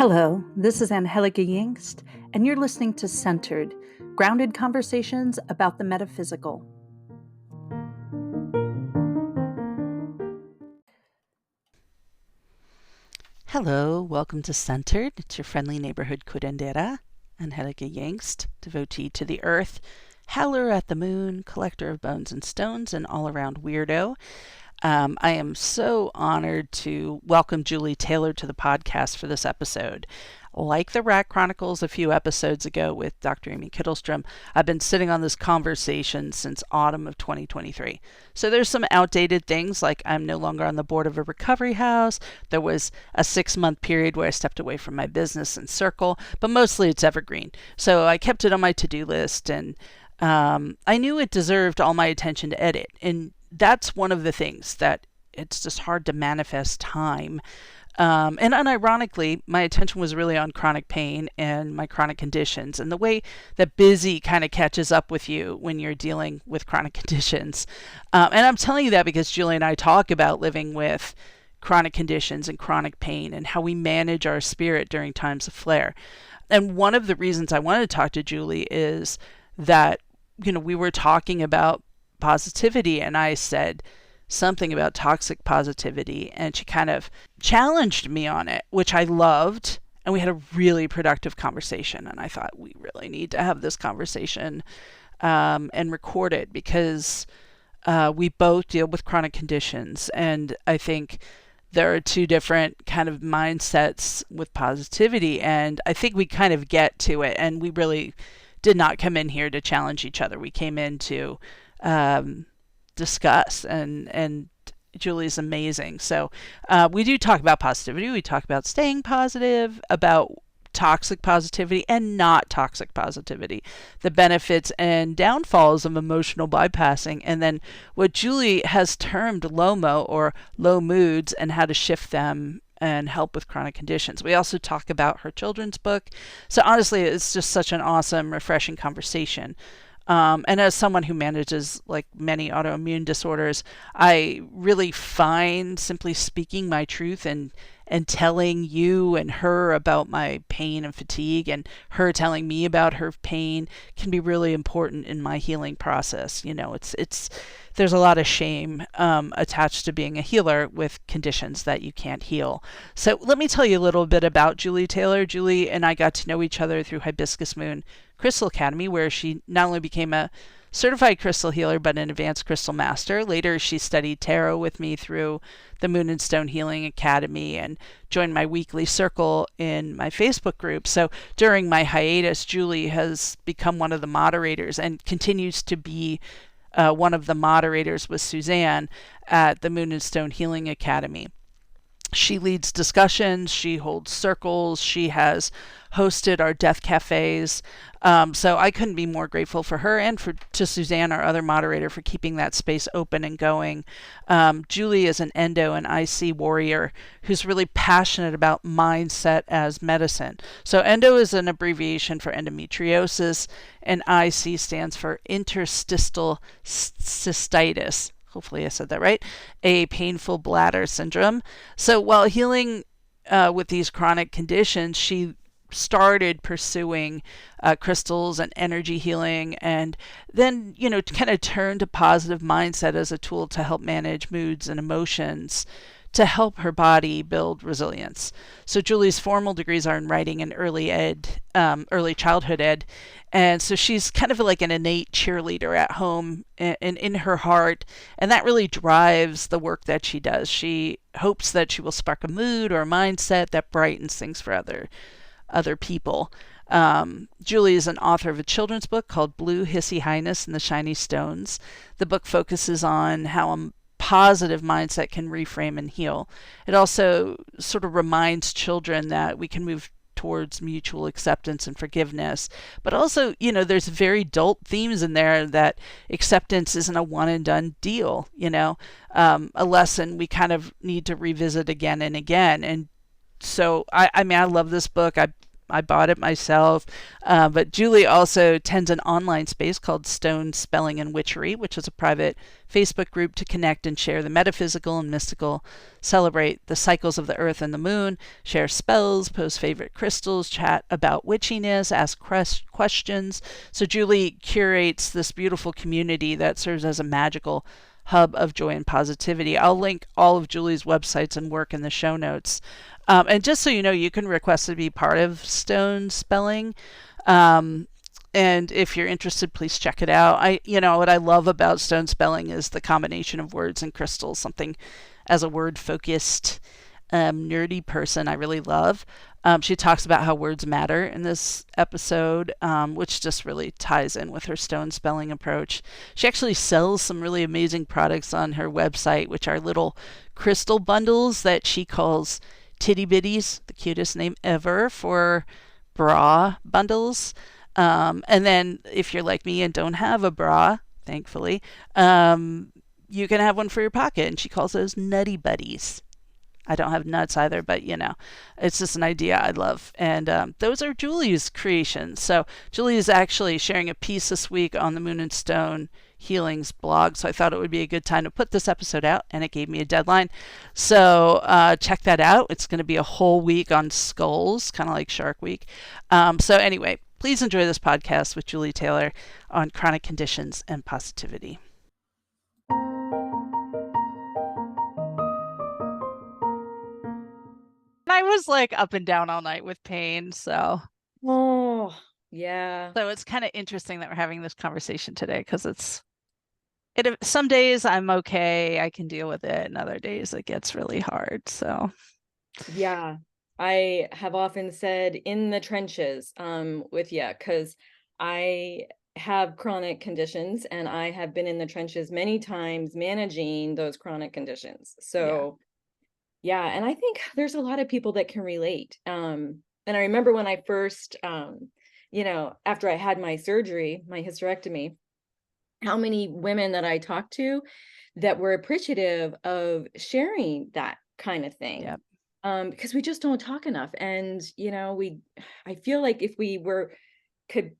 Hello, this is Angie Yingst, and you're listening to Centered, grounded conversations about the metaphysical. Hello, welcome to Centered. It's your friendly neighborhood curandera, Angie Yingst, devotee to the earth, howler at the moon, collector of bones and stones, and all-around weirdo. I am so honored to welcome Julie Taylor to the podcast for this episode. Like the Rat Chronicles a few episodes ago with Dr. Amy Kittelstrom, I've been sitting on this conversation since autumn of 2023. So there's some outdated things, like I'm no longer on the board of a recovery house. There was a 6-month period where I stepped away from my business and circle, but mostly it's evergreen. So I kept it on my to-do list, and I knew it deserved all my attention to edit. And that's one of the things that it's just hard to manifest time. And unironically, my attention was really on chronic pain and my chronic conditions and the way that busy kind of catches up with you when you're dealing with chronic conditions. And I'm telling you that because Julie and I talk about living with chronic conditions and chronic pain and how we manage our spirit during times of flare. And one of the reasons I wanted to talk to Julie is that, we were talking about positivity, and I said something about toxic positivity, and she kind of challenged me on it, which I loved, and we had a really productive conversation. And I thought, we really need to have this conversation and record it, because we both deal with chronic conditions, and I think there are two different kind of mindsets with positivity, and I think we kind of get to it, and we really did not come in here to challenge each other. We came in to discuss, and Julie's amazing. So we do talk about positivity. We talk about staying positive, about toxic positivity and not toxic positivity, the benefits and downfalls of emotional bypassing, and then what Julie has termed LoMo, or low moods, and how to shift them and help with chronic conditions. We also talk about her children's book. So honestly, it's just such an awesome, refreshing conversation. And as someone who manages like many autoimmune disorders, I really find simply speaking my truth and telling you and her about my pain and fatigue, and her telling me about her pain, can be really important in my healing process. There's a lot of shame attached to being a healer with conditions that you can't heal. So let me tell you a little bit about Julie Taylor. Julie and I got to know each other through Hibiscus Moon Crystal Academy, where she not only became a certified crystal healer, but an advanced crystal master. Later, she studied tarot with me through the Moon and Stone Healing Academy and joined my weekly circle in my Facebook group. So during my hiatus, Julie has become one of the moderators and continues to be one of the moderators with Suzanne at the Moon and Stone Healing Academy. She leads discussions, she holds circles, she has hosted our death cafes. So I couldn't be more grateful for her and to Suzanne, our other moderator, for keeping that space open and going. Julie is an endo and IC warrior who's really passionate about mindset as medicine. So endo is an abbreviation for endometriosis, and IC stands for interstitial cystitis. Hopefully I said that right, a painful bladder syndrome. So while healing with these chronic conditions, she started pursuing crystals and energy healing, and then, kind of turned to positive mindset as a tool to help manage moods and emotions, to help her body build resilience. So Julie's formal degrees are in writing and early childhood ed. And so she's kind of like an innate cheerleader at home and in her heart. And that really drives the work that she does. She hopes that she will spark a mood or a mindset that brightens things for other people. Julie is an author of a children's book called Blue Hissy Highness and the Shiny Stones. The book focuses on how a positive mindset can reframe and heal. It also sort of reminds children that we can move towards mutual acceptance and forgiveness. But also, there's very adult themes in there, that acceptance isn't a one and done deal, a lesson we kind of need to revisit again and again. And so I love this book. I bought it myself. But Julie also tends an online space called Stone Spelling and Witchery, which is a private Facebook group to connect and share the metaphysical and mystical, celebrate the cycles of the earth and the moon, share spells, post favorite crystals, chat about witchiness, ask questions. So Julie curates this beautiful community that serves as a magical hub of joy and positivity. I'll link all of Julie's websites and work in the show notes. And just so you know, you can request to be part of Stone Spelling. Um, and if you're interested, please check it out. What I love about Stone Spelling is the combination of words and crystals, something as a word focused, nerdy person I really love. She talks about how words matter in this episode, which just really ties in with her stone spelling approach. She actually sells some really amazing products on her website, which are little crystal bundles that she calls Titty Bitties, the cutest name ever for bra bundles. And then if you're like me and don't have a bra, thankfully, you can have one for your pocket, and she calls those Nutty Buddies. I don't have nuts either, but it's just an idea I love. And those are Julie's creations. So Julie is actually sharing a piece this week on the Moon and Stone Healings blog. So I thought it would be a good time to put this episode out, and it gave me a deadline. So check that out. It's going to be a whole week on skulls, kind of like Shark Week. So anyway, please enjoy this podcast with Julie Taylor on chronic conditions and positivity. I was like up and down all night with pain, so Oh, yeah. so it's kind of interesting that we're having this conversation today, because some days I'm okay, I can deal with it, and other days it gets really hard. So Yeah. I have often said in the trenches with you, because I have chronic conditions and I have been in the trenches many times managing those chronic conditions. So yeah, and I think there's a lot of people that can relate. And I remember when I first after I had my surgery, my hysterectomy, how many women that I talked to that were appreciative of sharing that kind of thing. yeah, Because we just don't talk enough. And I feel like if we could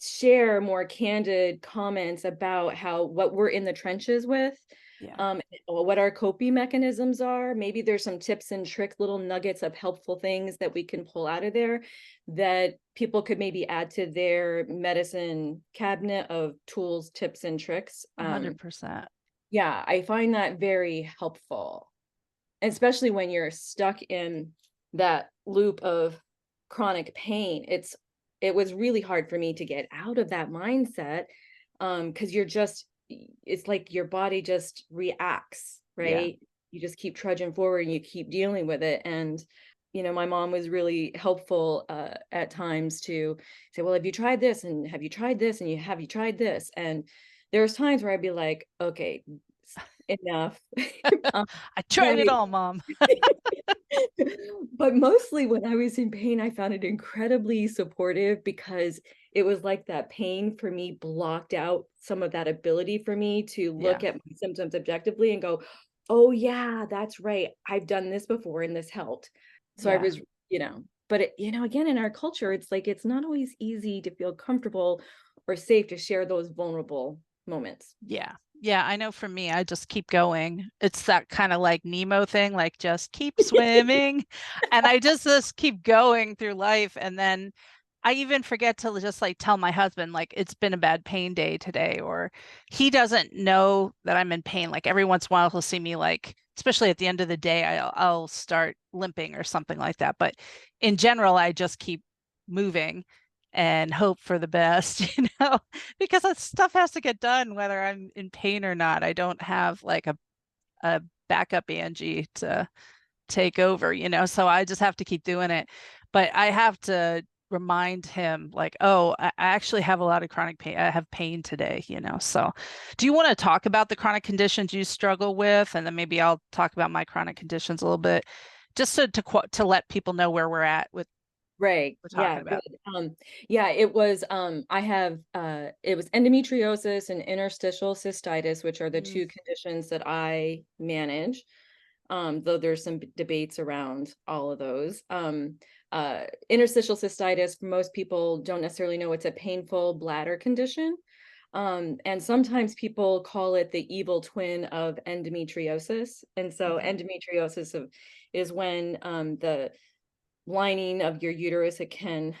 share more candid comments about what we're in the trenches with, yeah, what our coping mechanisms are. Maybe there's some tips and tricks, little nuggets of helpful things that we can pull out of there that people could maybe add to their medicine cabinet of tools, tips, and tricks. 100%. Yeah, I find that very helpful, especially when you're stuck in that loop of chronic pain. It was really hard for me to get out of that mindset, because it's like your body just reacts, Yeah, right? You just keep trudging forward and you keep dealing with it. And my mom was really helpful at times to say, well, have you tried this, and have you tried this, and have you tried this? And there's times where I'd be like, okay, enough. I tried it all, Mom. But mostly when I was in pain, I found it incredibly supportive, because it was like that pain for me blocked out some of that ability for me to Yeah, look at my symptoms objectively and go, oh yeah, that's right, I've done this before and this helped. So I yeah. was, but again, in our culture, it's like it's not always easy to feel comfortable or safe to share those vulnerable moments. Yeah. Yeah, I know for me, I just keep going. It's that kind of like Nemo thing, like just keep swimming. And I just keep going through life. And then I even forget to just like tell my husband, like, it's been a bad pain day today, or he doesn't know that I'm in pain. Like every once in a while, he'll see me, like, especially at the end of the day, I'll start limping or something like that. But in general, I just keep moving and hope for the best, because that stuff has to get done whether I'm in pain or not. I don't have like a backup Angie to take over, so I just have to keep doing it. But I have to remind him, like, oh, I actually have a lot of chronic pain. I have pain today, So do you want to talk about the chronic conditions you struggle with? And then maybe I'll talk about my chronic conditions a little bit, just to let people know where we're at with Right. what we're Yeah. talking about. Good. Yeah, it was I have it was endometriosis and interstitial cystitis, which are the Mm, two conditions that I manage. though there's some debates around all of those. Interstitial cystitis, most people don't necessarily know it's a painful bladder condition. And sometimes people call it the evil twin of endometriosis. And so endometriosis is when the lining of your uterus, it can,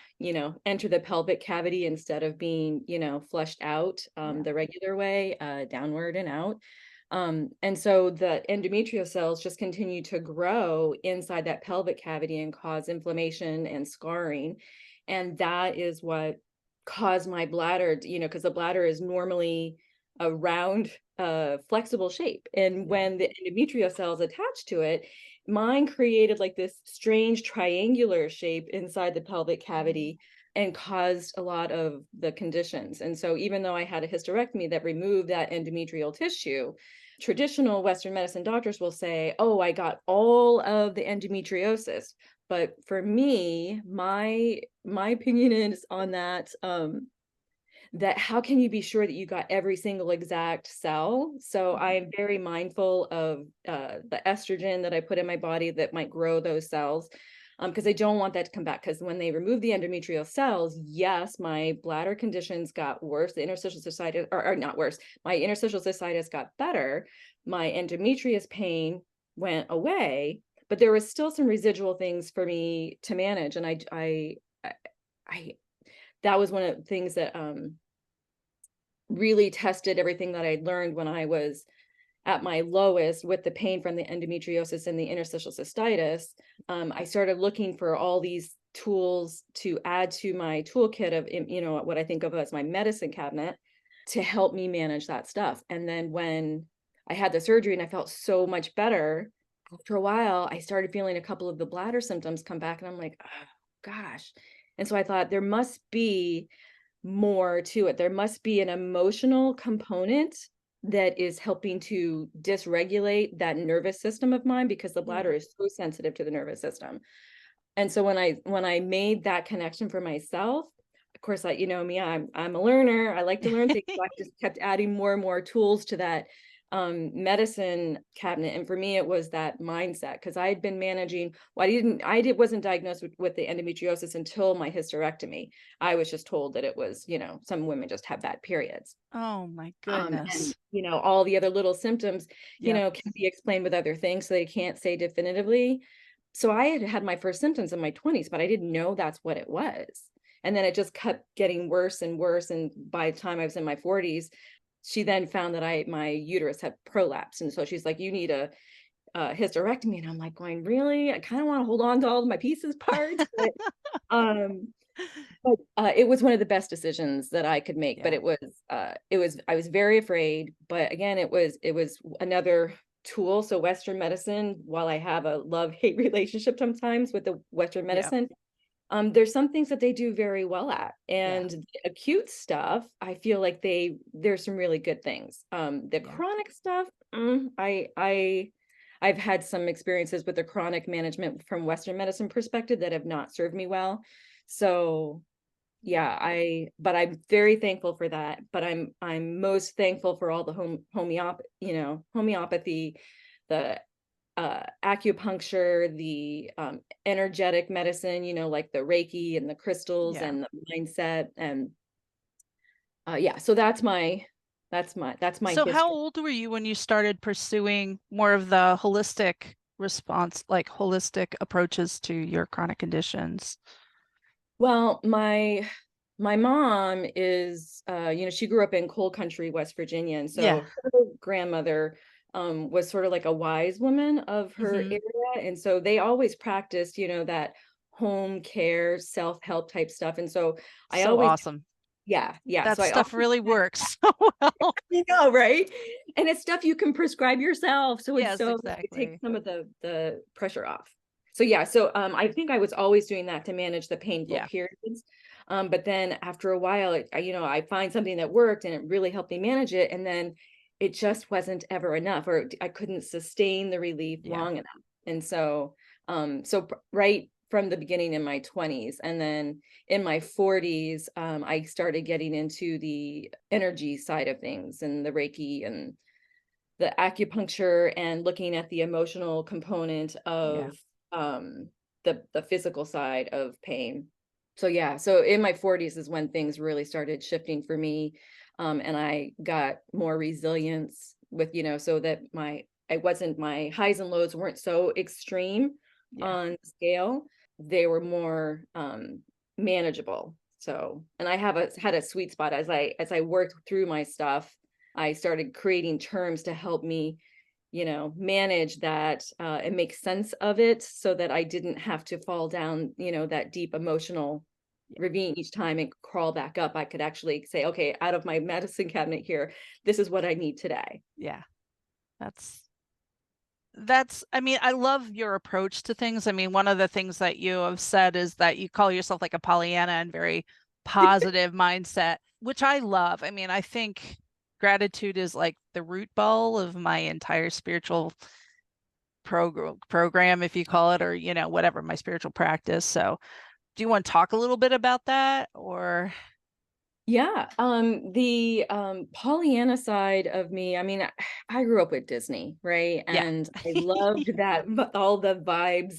enter the pelvic cavity instead of being, flushed out Yeah. the regular way, downward and out. And so the endometrial cells just continue to grow inside that pelvic cavity and cause inflammation and scarring. And that is what caused my bladder, because the bladder is normally a round, flexible shape. And Yeah. when the endometrial cells attach to it, mine created like this strange triangular shape inside the pelvic cavity and caused a lot of the conditions. And so even though I had a hysterectomy that removed that endometrial tissue, traditional Western medicine doctors will say, oh, I got all of the endometriosis. But for me, my opinion is on that, that how can you be sure that you got every single exact cell? So I am very mindful of the estrogen that I put in my body that might grow those cells, because I don't want that to come back. Because when they removed the endometrial cells, yes, my bladder conditions got worse. The interstitial cystitis, or not worse, my interstitial cystitis got better. My endometrius pain went away, but there was still some residual things for me to manage. And I that was one of the things that really tested everything that I'd learned when I was at my lowest with the pain from the endometriosis and the interstitial cystitis. I started looking for all these tools to add to my toolkit of, what I think of as my medicine cabinet to help me manage that stuff. And then when I had the surgery and I felt so much better, after a while, I started feeling a couple of the bladder symptoms come back, and I'm like, oh, gosh. And so I thought there must be more to it. There must be an emotional component that is helping to dysregulate that nervous system of mine, because the Yeah. bladder is so sensitive to the nervous system. And so when I made that connection for myself, of course, you know me, I'm a learner. I like to learn things. So I just kept adding more and more tools to that medicine cabinet. And for me, it was that mindset, because I had been managing. Well, wasn't diagnosed with the endometriosis until my hysterectomy. I was just told that it was, some women just have bad periods. Oh my And goodness. all the other little symptoms, Yep. can be explained with other things, so they can't say definitively. So I had had my first symptoms in my 20s, but I didn't know that's what it was. And then it just kept getting worse and worse. And by the time I was in my 40s, she then found that my uterus had prolapsed. And so she's like, you need a hysterectomy. And I'm like going, really? I kind of want to hold on to all of my pieces parts. Um, but it was one of the best decisions that I could make. But Yeah. I was very afraid. But again, it was another tool. So Western medicine, while I have a love-hate relationship sometimes with the Western Yeah. medicine, there's some things that they do very well at. Yeah. And the acute stuff, I feel like there's some really good things. The Yeah. chronic stuff, I've had some experiences with the chronic management from Western medicine perspective that have not served me well. So yeah, but I'm very thankful for that. But I'm most thankful for all the homeopathy, the acupuncture, the energetic medicine, like the Reiki and the crystals Yeah. and the mindset. And yeah, so that's my So how history. old were you when you started pursuing more of the holistic response, like holistic approaches to your chronic conditions? Well, my mom is, she grew up in coal country, West Virginia. And Yeah. so her grandmother was sort of like a wise woman of her Mm-hmm. area. And so they always practiced, that home care, self-help type stuff. And so I So always, awesome. yeah, yeah. That So I stuff always, really works so well. you know, right? And it's stuff you can prescribe yourself. So Yes, it takes exactly. some of the pressure off. So yeah, so I think I was always doing that to manage the painful Yeah. periods. But then after a while, I find something that worked and it really helped me manage it. And then it just wasn't ever enough, or I couldn't sustain the relief Yeah. long enough. And so, right from the beginning in my 20s, and then in my 40s, I started getting into the energy side of things and the Reiki and the acupuncture and looking at the emotional component Yeah. of the physical side of pain. So yeah, so in my 40s is when things really started shifting for me. And I got more resilience with, so that my highs and lows weren't so extreme Yeah. on scale. They were more manageable. So, and I had a sweet spot as I worked through my stuff. I started creating terms to help me, manage that and make sense of it so that I didn't have to fall down, that deep emotional Yeah. ravine each time and crawl back up. I could actually say, okay, out of my medicine cabinet here, this is what I need today. Yeah. That's I mean, I love your approach to things. I mean, one of the things that you have said is that you call yourself like a Pollyanna and very positive mindset, which I love. I mean, I think gratitude is like the root ball of my entire spiritual program, if you call it, or, whatever, my spiritual practice. So, do you want to talk a little bit about that or? Yeah, the Pollyanna side of me, I mean, I grew up with Disney, right? Yeah. And I loved that all the vibes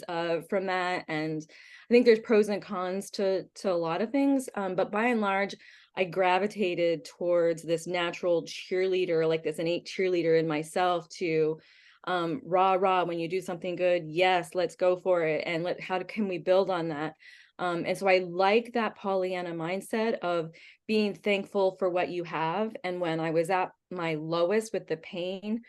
from that. And I think there's pros and cons to a lot of things. But by and large, I gravitated towards this natural cheerleader, like this innate cheerleader in myself to rah rah when you do something good, yes, let's go for it. And how can we build on that? And so I like that Pollyanna mindset of being thankful for what you have. And when I was at my lowest with the pain,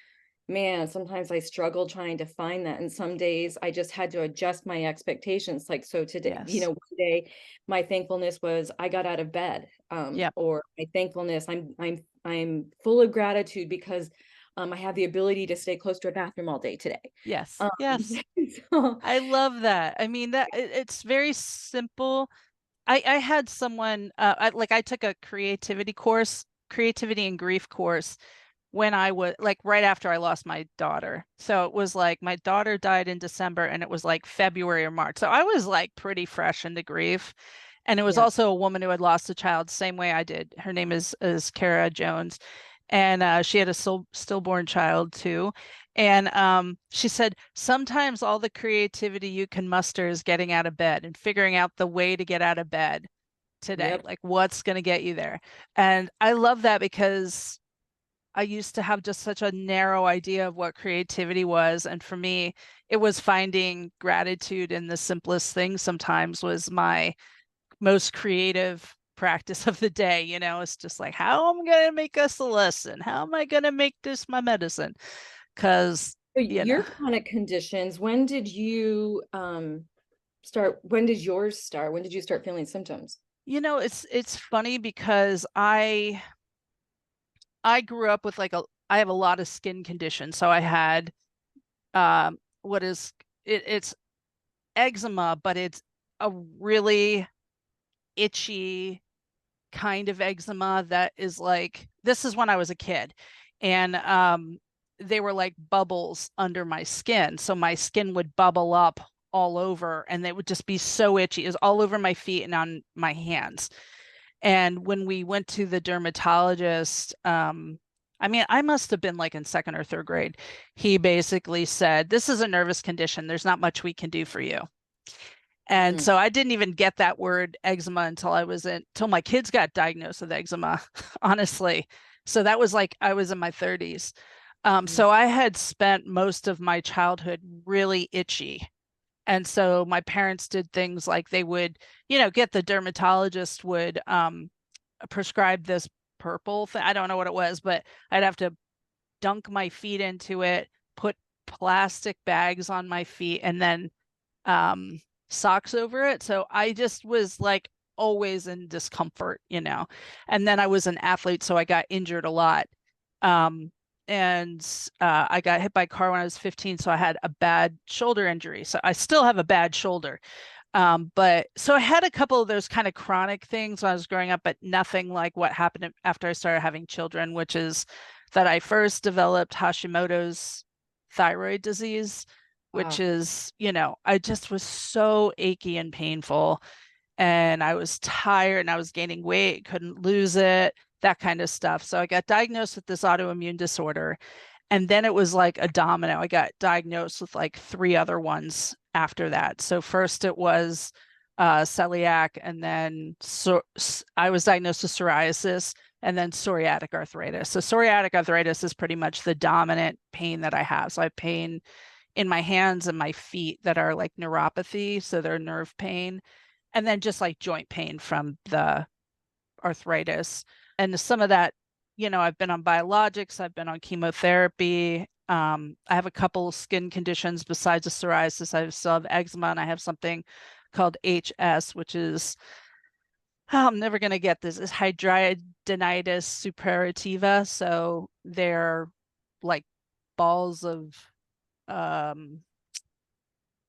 man, sometimes I struggled trying to find that. And some days I just had to adjust my expectations. Like, so today, Yes. one day my thankfulness was I got out of bed. Yep. Or my thankfulness, I'm full of gratitude because I have the ability to stay close to a bathroom all day today. Yes. Um, Yes. so, I love that. I mean, it's very simple. I had someone I took a creativity and grief course when I was like right after I lost my daughter. So it was like my daughter died in December and it was like February or March. So I was like pretty fresh into grief. And it was yeah, also a woman who had lost a child, same way I did. Her name is Kara Jones, and she had a stillborn child too. And she said sometimes all the creativity you can muster is getting out of bed and figuring out the way to get out of bed today, yep. like what's going to get you there. And I love that because I used to have just such a narrow idea of what creativity was. And for me, it was finding gratitude in the simplest things sometimes was my most creative practice of the day. It's just like, how am I going to make us a lesson? How am I going to make this my medicine? Because, So you know, your chronic conditions, when did you start? When did yours start? When did you start feeling symptoms? it's funny because I grew up with I have a lot of skin conditions. So I had what is it's eczema, but it's a really itchy kind of eczema that is like this is when I was a kid. And they were like bubbles under my skin. So my skin would bubble up all over and it would just be so itchy. It was all over my feet and on my hands. And when we went to the dermatologist, I mean, I must have been like in second or third grade. He basically said, "This is a nervous condition. There's not much we can do for you." And Mhm. so I didn't even get that word eczema until my kids got diagnosed with eczema, honestly. So that was like I was in my 30s. Mhm. So I had spent most of my childhood really itchy. And so my parents did things like they would, get the dermatologist would prescribe this purple thing. I don't know what it was, but I'd have to dunk my feet into it, put plastic bags on my feet, and then um, socks over it. So I just was like always in discomfort. And then I was an athlete, so I got injured a lot. Um, and I got hit by a car when I was 15, so I had a bad shoulder injury. So I still have a bad shoulder. But so I had a couple of those kind of chronic things when I was growing up, but nothing like what happened after I started having children, which is that I first developed Hashimoto's thyroid disease, which Wow. is, I just was so achy and painful. And I was tired and I was gaining weight, couldn't lose it, that kind of stuff. So I got diagnosed with this autoimmune disorder. And then it was like a domino. I got diagnosed with like 3 other ones after that. So first it was celiac, and then I was diagnosed with psoriasis, and then psoriatic arthritis. So psoriatic arthritis is pretty much the dominant pain that I have. So I have pain in my hands and my feet that are like neuropathy, so they're nerve pain, and then just like joint pain from the arthritis. And some of that, I've been on biologics, I've been on chemotherapy. I have a couple skin conditions besides the psoriasis. I still have eczema, and I have something called HS, which is, I'm never going to get this, is hidradenitis suppurativa. So they're like balls of um,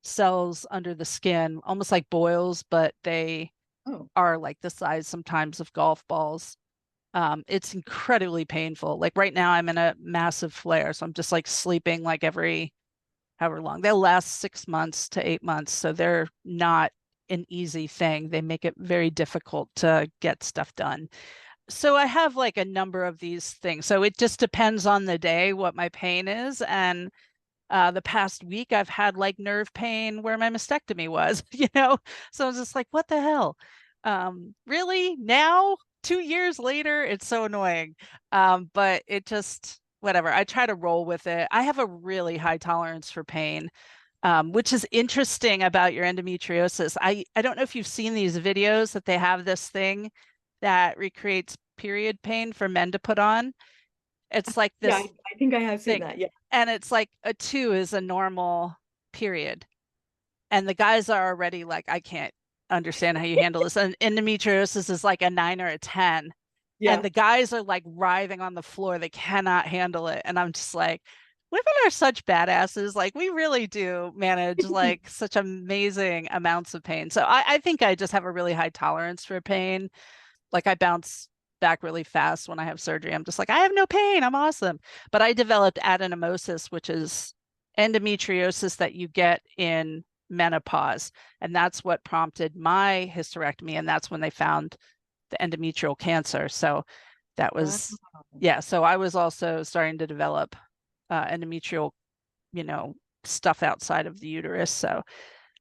cells under the skin, almost like boils, but they Oh, are like the size sometimes of golf balls. It's incredibly painful. Like right now, I'm in a massive flare, so I'm just like sleeping like every however long. They'll last 6 months to 8 months, so they're not an easy thing. They make it very difficult to get stuff done. So I have like a number of these things. So it just depends on the day what my pain is. And the past week I've had like nerve pain where my mastectomy was, So I was just like, what the hell? Really? Now, 2 years later, it's so annoying. But it just, whatever. I try to roll with it. I have a really high tolerance for pain, which is interesting about your endometriosis. I don't know if you've seen these videos that they have this thing that recreates period pain for men to put on. It's like yeah, this I think I have seen thing. that. Yeah. And it's like a 2 is a normal period. And the guys are already like, I can't understand how you handle this. And endometriosis is like a 9 or a 10. And Yeah. the guys are like writhing on the floor. They cannot handle it. And I'm just like, women are such badasses. Like, we really do manage like such amazing amounts of pain. So I think I just have a really high tolerance for pain. Like, I bounce back really fast when I have surgery. I'm just like, I have no pain. I'm awesome. But I developed adenomyosis, which is endometriosis that you get in menopause. And that's what prompted my hysterectomy. And that's when they found the endometrial cancer. So that Wow. was, yeah. So I was also starting to develop endometrial, you know, stuff outside of the uterus. So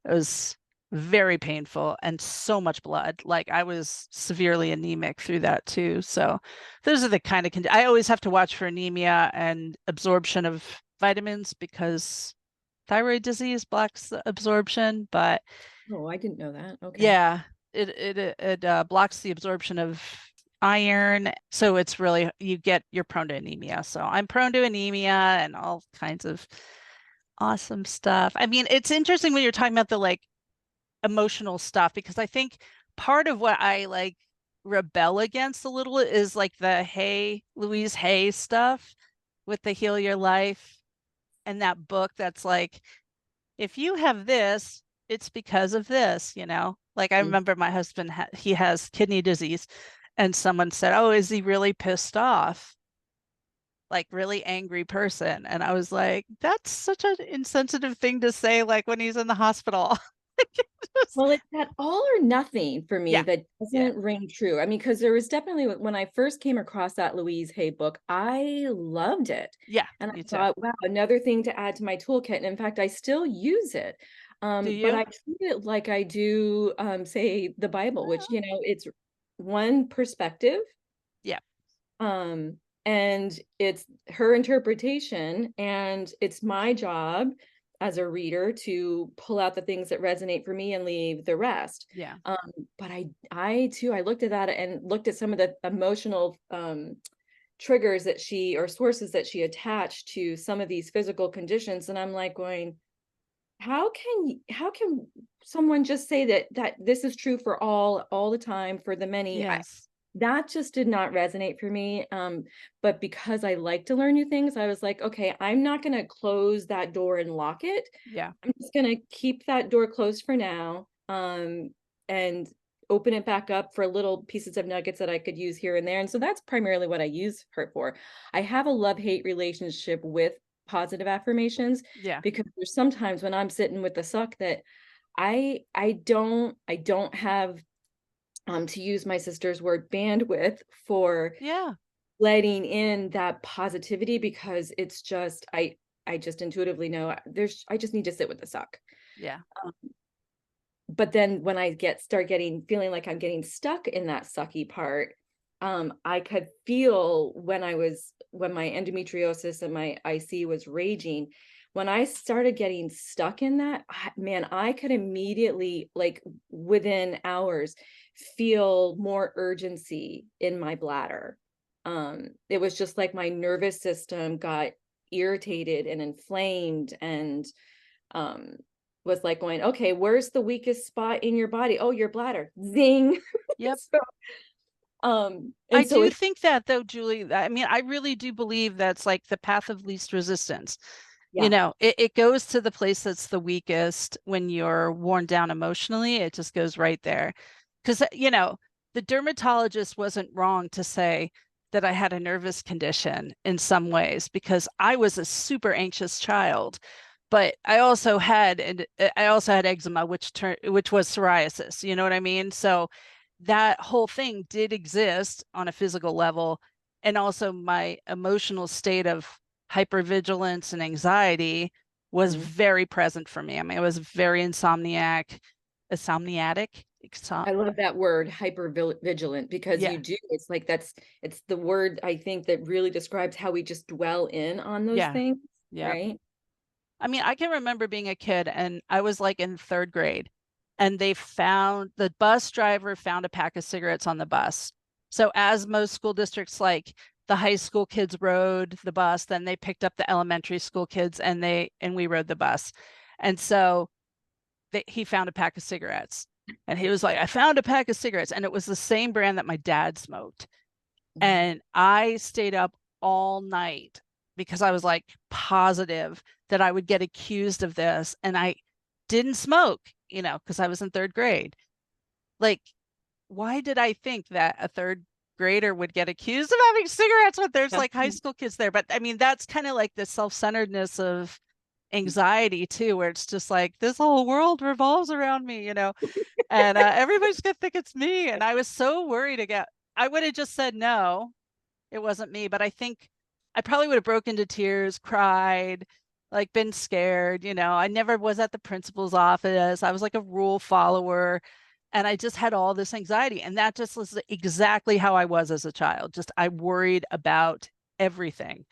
it was very painful and so much blood. Like, I was severely anemic through that too. So those are the kind of I always have to watch for anemia and absorption of vitamins because thyroid disease blocks the absorption. But Oh, I didn't know that. Okay. yeah, it blocks the absorption of iron. So it's really, you're prone to anemia. So I'm prone to anemia and all kinds of awesome stuff. I mean, it's interesting when you're talking about the like emotional stuff, because I think part of what I like rebel against a little is like the Louise Hay stuff with the Heal Your Life and that book that's like, if you have this, it's because of this, Like, I Mm. remember my husband, he has kidney disease, and someone said, "Oh, is he really pissed off?" Like, really angry person. And I was like, that's such an insensitive thing to say, like when he's in the hospital. Well, it's that all or nothing for me Yeah. that Yeah. doesn't ring true. I mean, because there was definitely when I first came across that Louise Hay book, I loved it. Yeah, And I me too. thought, wow, another thing to add to my toolkit. And in fact, I still use it. Do But I you? treat it like I do, say, the Bible, which, it's one perspective. Yeah. Um, and it's her interpretation, and it's my job as a reader to pull out the things that resonate for me and leave the rest. Yeah. Um, but I too, I looked at that and looked at some of the emotional triggers that or sources that she attached to some of these physical conditions, and I'm like going, how can someone just say that this is true for all the time for the many? Yes. That just did not resonate for me. But because I like to learn new things, I was like, okay, I'm not going to close that door and lock it. Yeah. I'm just going to keep that door closed for now, and open it back up for little pieces of nuggets that I could use here and there. And so that's primarily what I use her for. I have a love-hate relationship with positive affirmations, Yeah. because there's sometimes when I'm sitting with the suck that I don't have, to use my sister's word, bandwidth for Yeah. letting in that positivity because it's just I just intuitively know I just need to sit with the suck. Yeah. Um, but then when I start getting feeling like I'm getting stuck in that sucky part, I could feel when my endometriosis and my IC was raging, when I started getting stuck in that, man, I could immediately, like within hours, feel more urgency in my bladder. It was just like my nervous system got irritated and inflamed and um was like going, okay, where's the weakest spot in your body? Oh, your bladder. Zing. Yep. So, I and so do it, think that though, Julie. I mean, I really do believe that's like the path of least resistance. You yeah. know, it goes to the place that's the weakest when you're worn down emotionally. It just goes right there. Because, the dermatologist wasn't wrong to say that I had a nervous condition in some ways because I was a super anxious child. But I also had eczema, which was psoriasis. You know what I mean? So that whole thing did exist on a physical level, and also my emotional state of hypervigilance and anxiety was Mhm. very present for me. I mean, I was very insomniatic. I love that word, hyper vigilant, because Yeah, you do, it's like it's the word I think that really describes how we just dwell in on those yeah, things, yeah. right? I mean, I can remember being a kid and I was like in third grade, and the bus driver found a pack of cigarettes on the bus. So, as most school districts, like the high school kids rode the bus, then they picked up the elementary school kids and we rode the bus. And so he found a pack of cigarettes and he was like, I found a pack of cigarettes. And it was the same brand that my dad smoked. Mhm. And I stayed up all night because I was like positive that I would get accused of this. And I didn't smoke, because I was in third grade. Like, why did I think that a third grader would get accused of having cigarettes when there's Yeah. like high school kids there? But I mean, that's kind of like the self-centeredness of anxiety too, where it's just like this whole world revolves around me, and everybody's gonna think it's me. And I was so worried again. I would have just said no, it wasn't me, but I think I probably would have broken into tears, cried, like been scared. I never was at the principal's office. I was like a rule follower. And I just had all this anxiety. And that just was exactly how I was as a child. Just I worried about everything.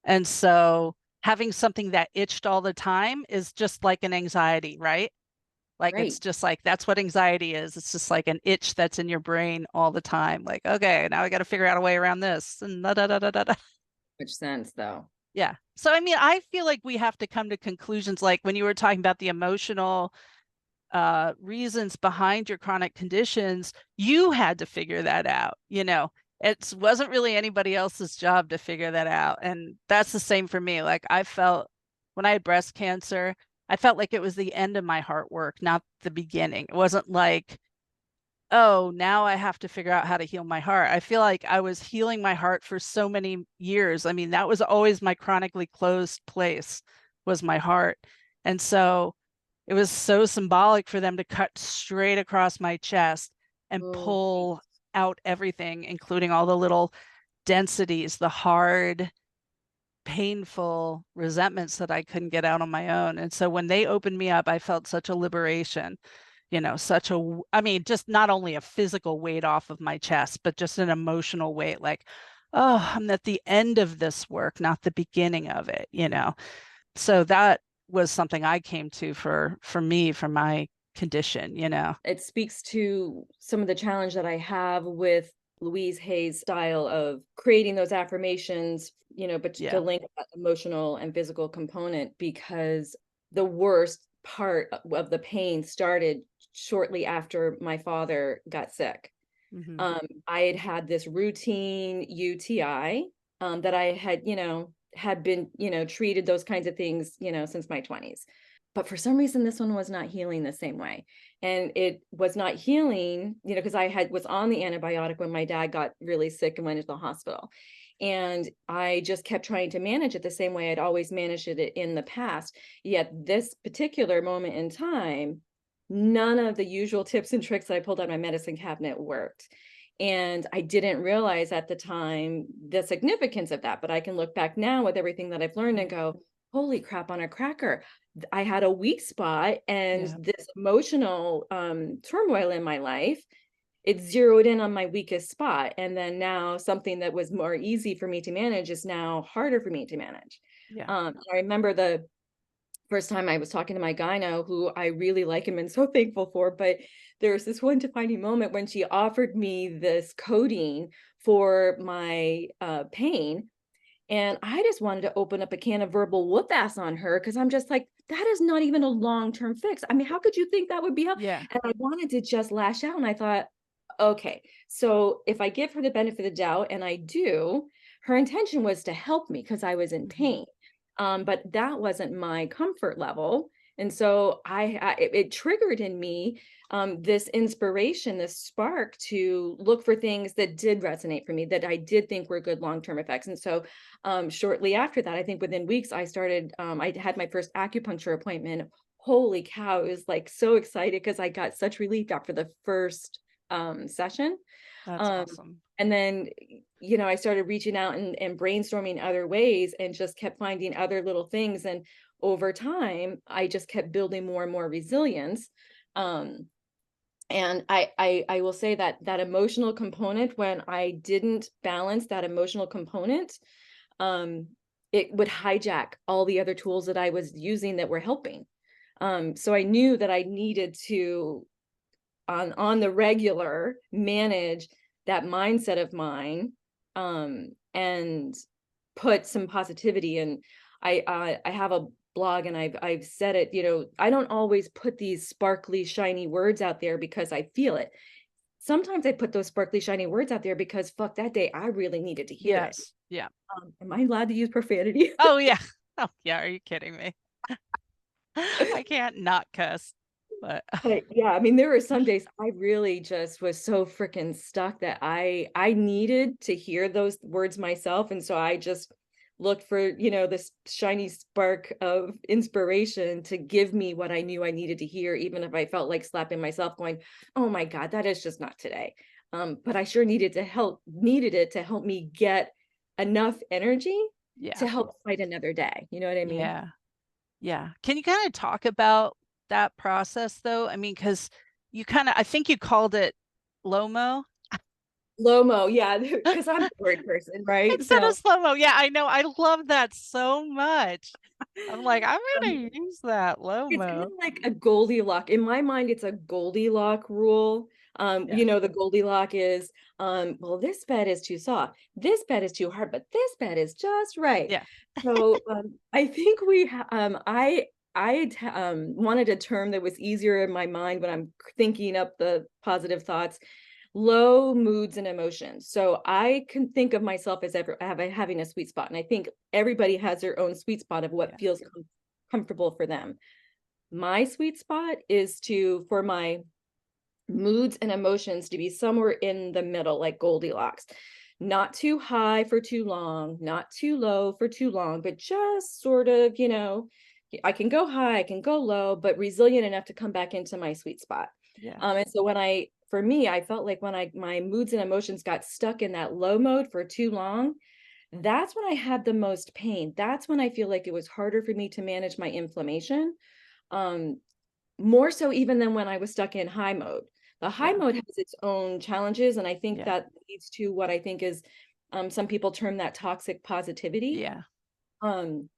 And so having something that itched all the time is just like an anxiety, right? Like Right. it's just like that's what anxiety is. It's just like an itch that's in your brain all the time. Like, okay, now I got to figure out a way around this. And da da da da da da. Much sense though. Yeah. So I mean, I feel like we have to come to conclusions like when you were talking about the emotional reasons behind your chronic conditions, you had to figure that out. It wasn't really anybody else's job to figure that out. And that's the same for me. Like I felt when I had breast cancer, I felt like it was the end of my heart work, not the beginning. It wasn't like, oh, now I have to figure out how to heal my heart. I feel like I was healing my heart for so many years. I mean, that was always my chronically closed place was my heart. And so it was so symbolic for them to cut straight across my chest and Oh, pull out everything, including all the little densities, the hard, painful resentments that I couldn't get out on my own. And so when they opened me up, I felt such a liberation, I mean, just not only a physical weight off of my chest, but just an emotional weight like, oh, I'm at the end of this work, not the beginning of it. So that was something I came to for me, for my condition. it speaks to some of the challenge that I have with Louise Hay's style of creating those affirmations, but to Yeah. link that emotional and physical component because the worst part of the pain started shortly after my father got sick. Hmm. I had had this routine UTI that I had, had been, treated those kinds of things, since my 20s. But for some reason, this one was not healing the same way. And it was not healing, because was on the antibiotic when my dad got really sick and went into the hospital. And I just kept trying to manage it the same way I'd always managed it in the past. Yet this particular moment in time, none of the usual tips and tricks that I pulled out of my medicine cabinet worked. And I didn't realize at the time the significance of that, but I can look back now with everything that I've learned and go, holy crap on a cracker. I had a weak spot, and Yeah. this emotional turmoil in my life, it zeroed in on my weakest spot. And then now something that was more easy for me to manage is now harder for me to manage. Yeah. I remember the first time I was talking to my gyno, who I really like him and so thankful for, but there was this one defining moment when she offered me this codeine for my pain. And I just wanted to open up a can of verbal whoop ass on her, because I'm just like, that is not even a long-term fix. I mean, how could you think that would be help? Yeah. And I wanted to just lash out. And I thought, okay, so if I give her the benefit of the doubt, and I do, her intention was to help me because I was in Mhm. pain. But that wasn't my comfort level. And so it triggered in me this inspiration, this spark to look for things that did resonate for me, that I did think were good long-term effects. And so shortly after that, I think within weeks, I had my first acupuncture appointment. Holy cow, it was like so excited because I got such relief after the first session. That's Um, awesome. and then, I started reaching out and brainstorming other ways, and just kept finding other little things. And over time, I just kept building more and more resilience. Um, and I will say that that emotional component, when I didn't balance that emotional component, um, it would hijack all the other tools that I was using that were helping. So I knew that I needed to, on the regular, manage that mindset of mine, and put some positivity in. I have a blog, and I've said it, I don't always put these sparkly shiny words out there because I feel it. Sometimes I put those sparkly shiny words out there because fuck, that day I really needed to hear it. Yes. Yeah. Am I allowed to use profanity? Oh, yeah. Oh, yeah. Are you kidding me? I can't not cuss, but But yeah, I mean, there were some days I really just was so freaking stuck that I needed to hear those words myself. And so I just looked for, this shiny spark of inspiration to give me what I knew I needed to hear, even if I felt like slapping myself, going, oh my God, that is just not today. But I sure needed it to help me get enough energy to yeah. help fight another day. You know what I mean? Yeah. Yeah. Can you kind of talk about that process though? I mean, because I think you called it LoMo LoMo, yeah, because I'm a word person, right? instead of So slow-mo. Yeah, I know. I love that so much. I'm like, I'm um, gonna use that it's kind of LoMo. like a Goldilocks. In my mind, it's a Goldilocks rule. Yeah. The Goldilocks is, well, this bed is too soft, this bed is too hard, but this bed is just right. Yeah. So I think I wanted a term that was easier in my mind when I'm thinking up the positive thoughts: low moods and emotions. So I can think of myself as having a sweet spot, and I think everybody has their own sweet spot of what Yeah. feels comfortable for them. My sweet spot is for my moods and emotions to be somewhere in the middle, like Goldilocks. Not too high for too long, not too low for too long, but just sort of, I can go high, I can go low, but resilient enough to come back into my sweet spot. Yeah. And so for me, I felt like when my moods and emotions got stuck in that low mode for too long, that's when I had the most pain. That's when I feel like it was harder for me to manage my inflammation. Um, More so even than when I was stuck in high mode. The high Yeah. mode has its own challenges, and I think Yeah. that leads to what I think is, some people term that toxic positivity. Yeah. Um,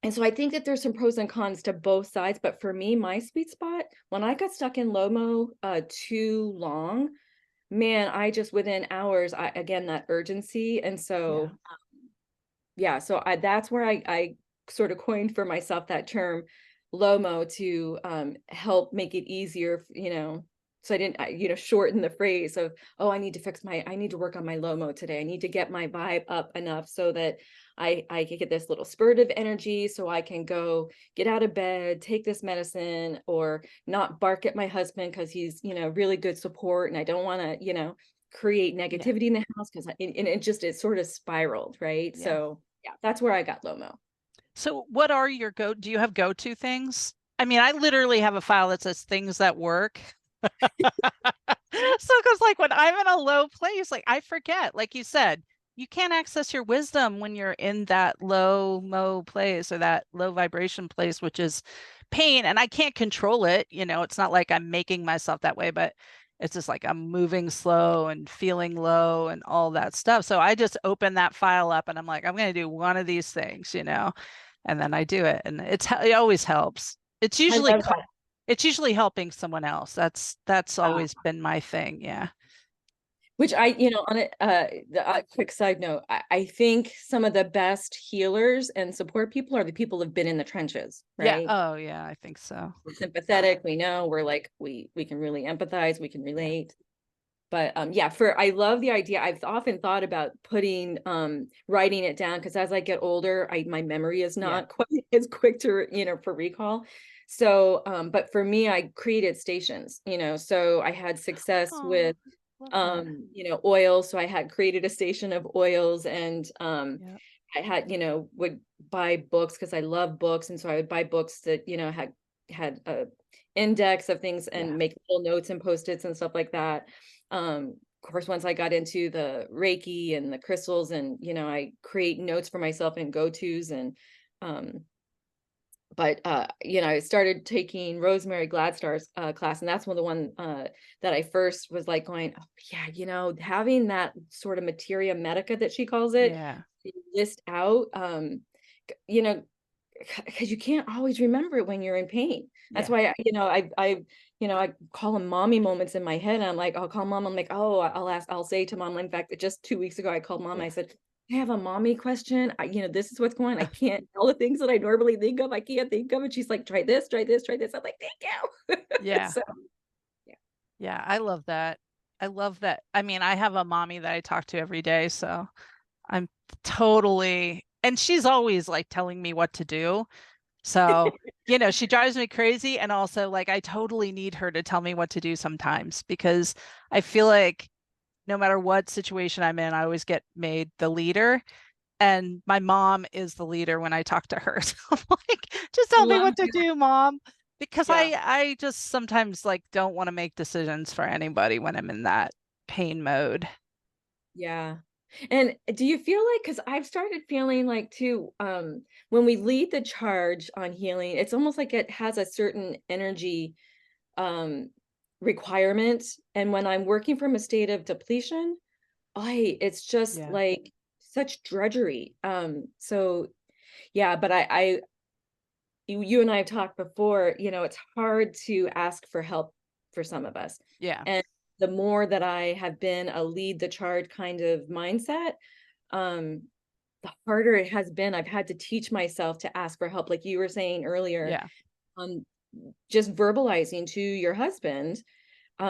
and so I think that there's some pros and cons to both sides, but for me, my sweet spot, when I got stuck in LoMo too long, man, I just within hours, again, that urgency. And Yeah. so yeah, so that's where I sort of coined for myself that term LoMo to help make it easier, so I didn't, shorten the phrase of, oh, I need to work on my LoMo today. I need to get my vibe up enough so that I can get this little spurt of energy so I can go get out of bed, take this medicine, or not bark at my husband because he's, really good support, and I don't want to, create Yeah. negativity in the house, because it sort of spiraled, right? Yeah. So yeah, that's where I got LoMo. So what are do you have go-to things? I mean, I literally have a file that says things that work. So, because like when I'm in a low place, like I forget, like you said, you can't access your wisdom when you're in that low mo place or that low vibration place, which is pain. And I can't control it. It's not like I'm making myself that way, but it's just like I'm moving slow and feeling low and all that stuff. So I just open that file up and I'm like, I'm going to do one of these things, and then I do it. And it always helps. It's I usually love that. it's usually helping someone else. That's Yeah. always been my thing. Yeah. Which on a quick side note, I think some of the best healers and support people are the people who've been in the trenches, Yeah. right? Oh, yeah, I think so. We're sympathetic. We know we're like, we can really empathize. We can Yeah. relate. But yeah, I love the idea. I've often thought about writing it down, because as I get older, my memory is Yeah. not quite as quick to, for recall. So, but for me, I created stations, so I had success Oh, with love that. oils. So I had created a station of oils, and Yeah. I had, would buy books because I love books. And so I would buy books that, had a index of things Yeah. and make little notes and post-its and stuff like that. Of course, once I got into the Reiki and the crystals, and, I create notes for myself and go-tos, and um but I started taking Rosemary Gladstar's class, and that's one that I first was like going, oh, yeah, having that sort of materia medica that she calls it, Yeah. to list out, you know, because you can't always remember it when you're in pain. That's Yeah. why, I call them mommy moments in my head. And I'm like, I'll call mom. I'm like, oh, I'll say to mom. In fact, just 2 weeks ago, I called mom. Yeah. I said, I have a mommy question. This is what's going on. I can't, all the things that I normally think of, I can't think of. And she's like, try this, try this, try this. I'm like, thank you. Yeah. So, yeah. Yeah. I love that. I love that. I mean, I have a mommy that I talk to every day, so I'm totally, and she's always like telling me what to do. So, she drives me crazy. And also, like, I totally need her to tell me what to do sometimes because I feel like no matter what situation I'm in, I always get made the leader. And my mom is the leader when I talk to her. So I'm like, just tell me Love what to that. do, mom. Because Yeah. I just sometimes like don't want to make decisions for anybody when I'm in that pain mode. Yeah. And do you feel like, because I've started feeling like too, when we lead the charge on healing, it's almost like it has a certain energy um requirement. And when I'm working from a state of depletion, it's just Yeah. like such drudgery. So yeah, but you and I have talked before, it's hard to ask for help for some of us. Yeah. And the more that I have been a lead the charge kind of mindset, um, the harder it has been. I've had to teach myself to ask for help, like you were saying earlier, Yeah. um, just verbalizing to your husband,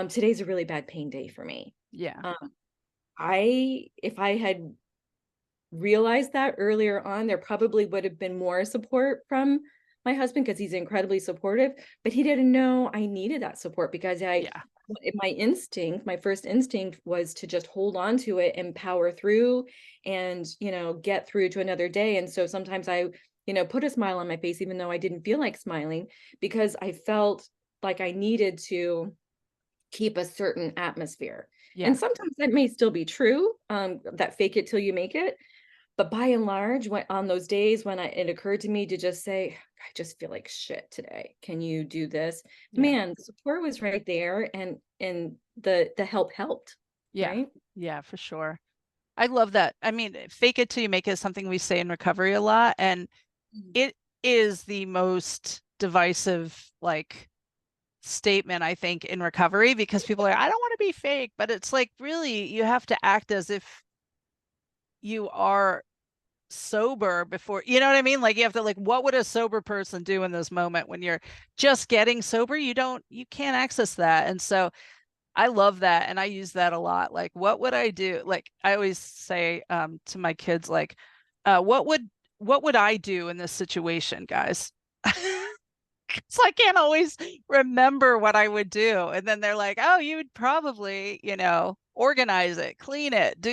today's a really bad pain day for me. Yeah. Um, if I had realized that earlier on, there probably would have been more support from my husband, because he's incredibly supportive, but he didn't know I needed that support, because Yeah. my first instinct was to just hold on to it and power through and, get through to another day. And so sometimes I, put a smile on my face, even though I didn't feel like smiling, because I felt like I needed to keep a certain atmosphere. And Yeah. sometimes that may still be true, that fake it till you make it. But by and large, when on those days when it occurred to me to just say, I just feel like shit today. Can you do this? Yeah. Man, the support was right there, and the help helped, Yeah. right? Yeah, for sure. I love that. I mean, fake it till you make it is something we say in recovery a lot. And Mm. it is the most divisive, like, statement, I think, in recovery because people are, I don't want to be fake, but it's like, really, you have to act as if you are sober before, you know what I mean? Like, you have to, like, what would a sober person do in this moment when you're just getting sober? You can't access that. And so I love that. And I use that a lot. Like, what would I do? Like, I always say to my kids, like, what would I do in this situation, guys? So I can't always remember what I would do. And then they're like, oh, you would probably, organize it, clean it,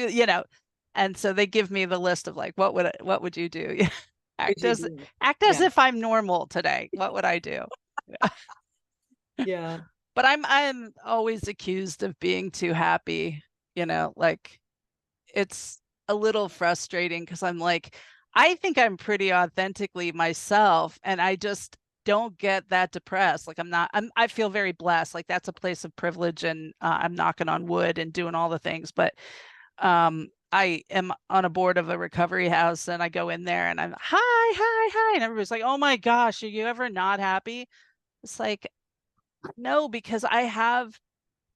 and so they give me the list of like, what would you do? Would Act you as do? act as Yeah. if I'm normal today. What would I do? Yeah. But I'm always accused of being too happy, like it's a little frustrating because I'm like, I think I'm pretty authentically myself, and I just don't get that depressed. Like I feel very blessed. Like that's a place of privilege, and I'm knocking on wood and doing all the things. But I am on a board of a recovery house, and I go in there and I'm hi, hi, hi, and everybody's like, "Oh my gosh, are you ever not happy?" It's like, no, because I have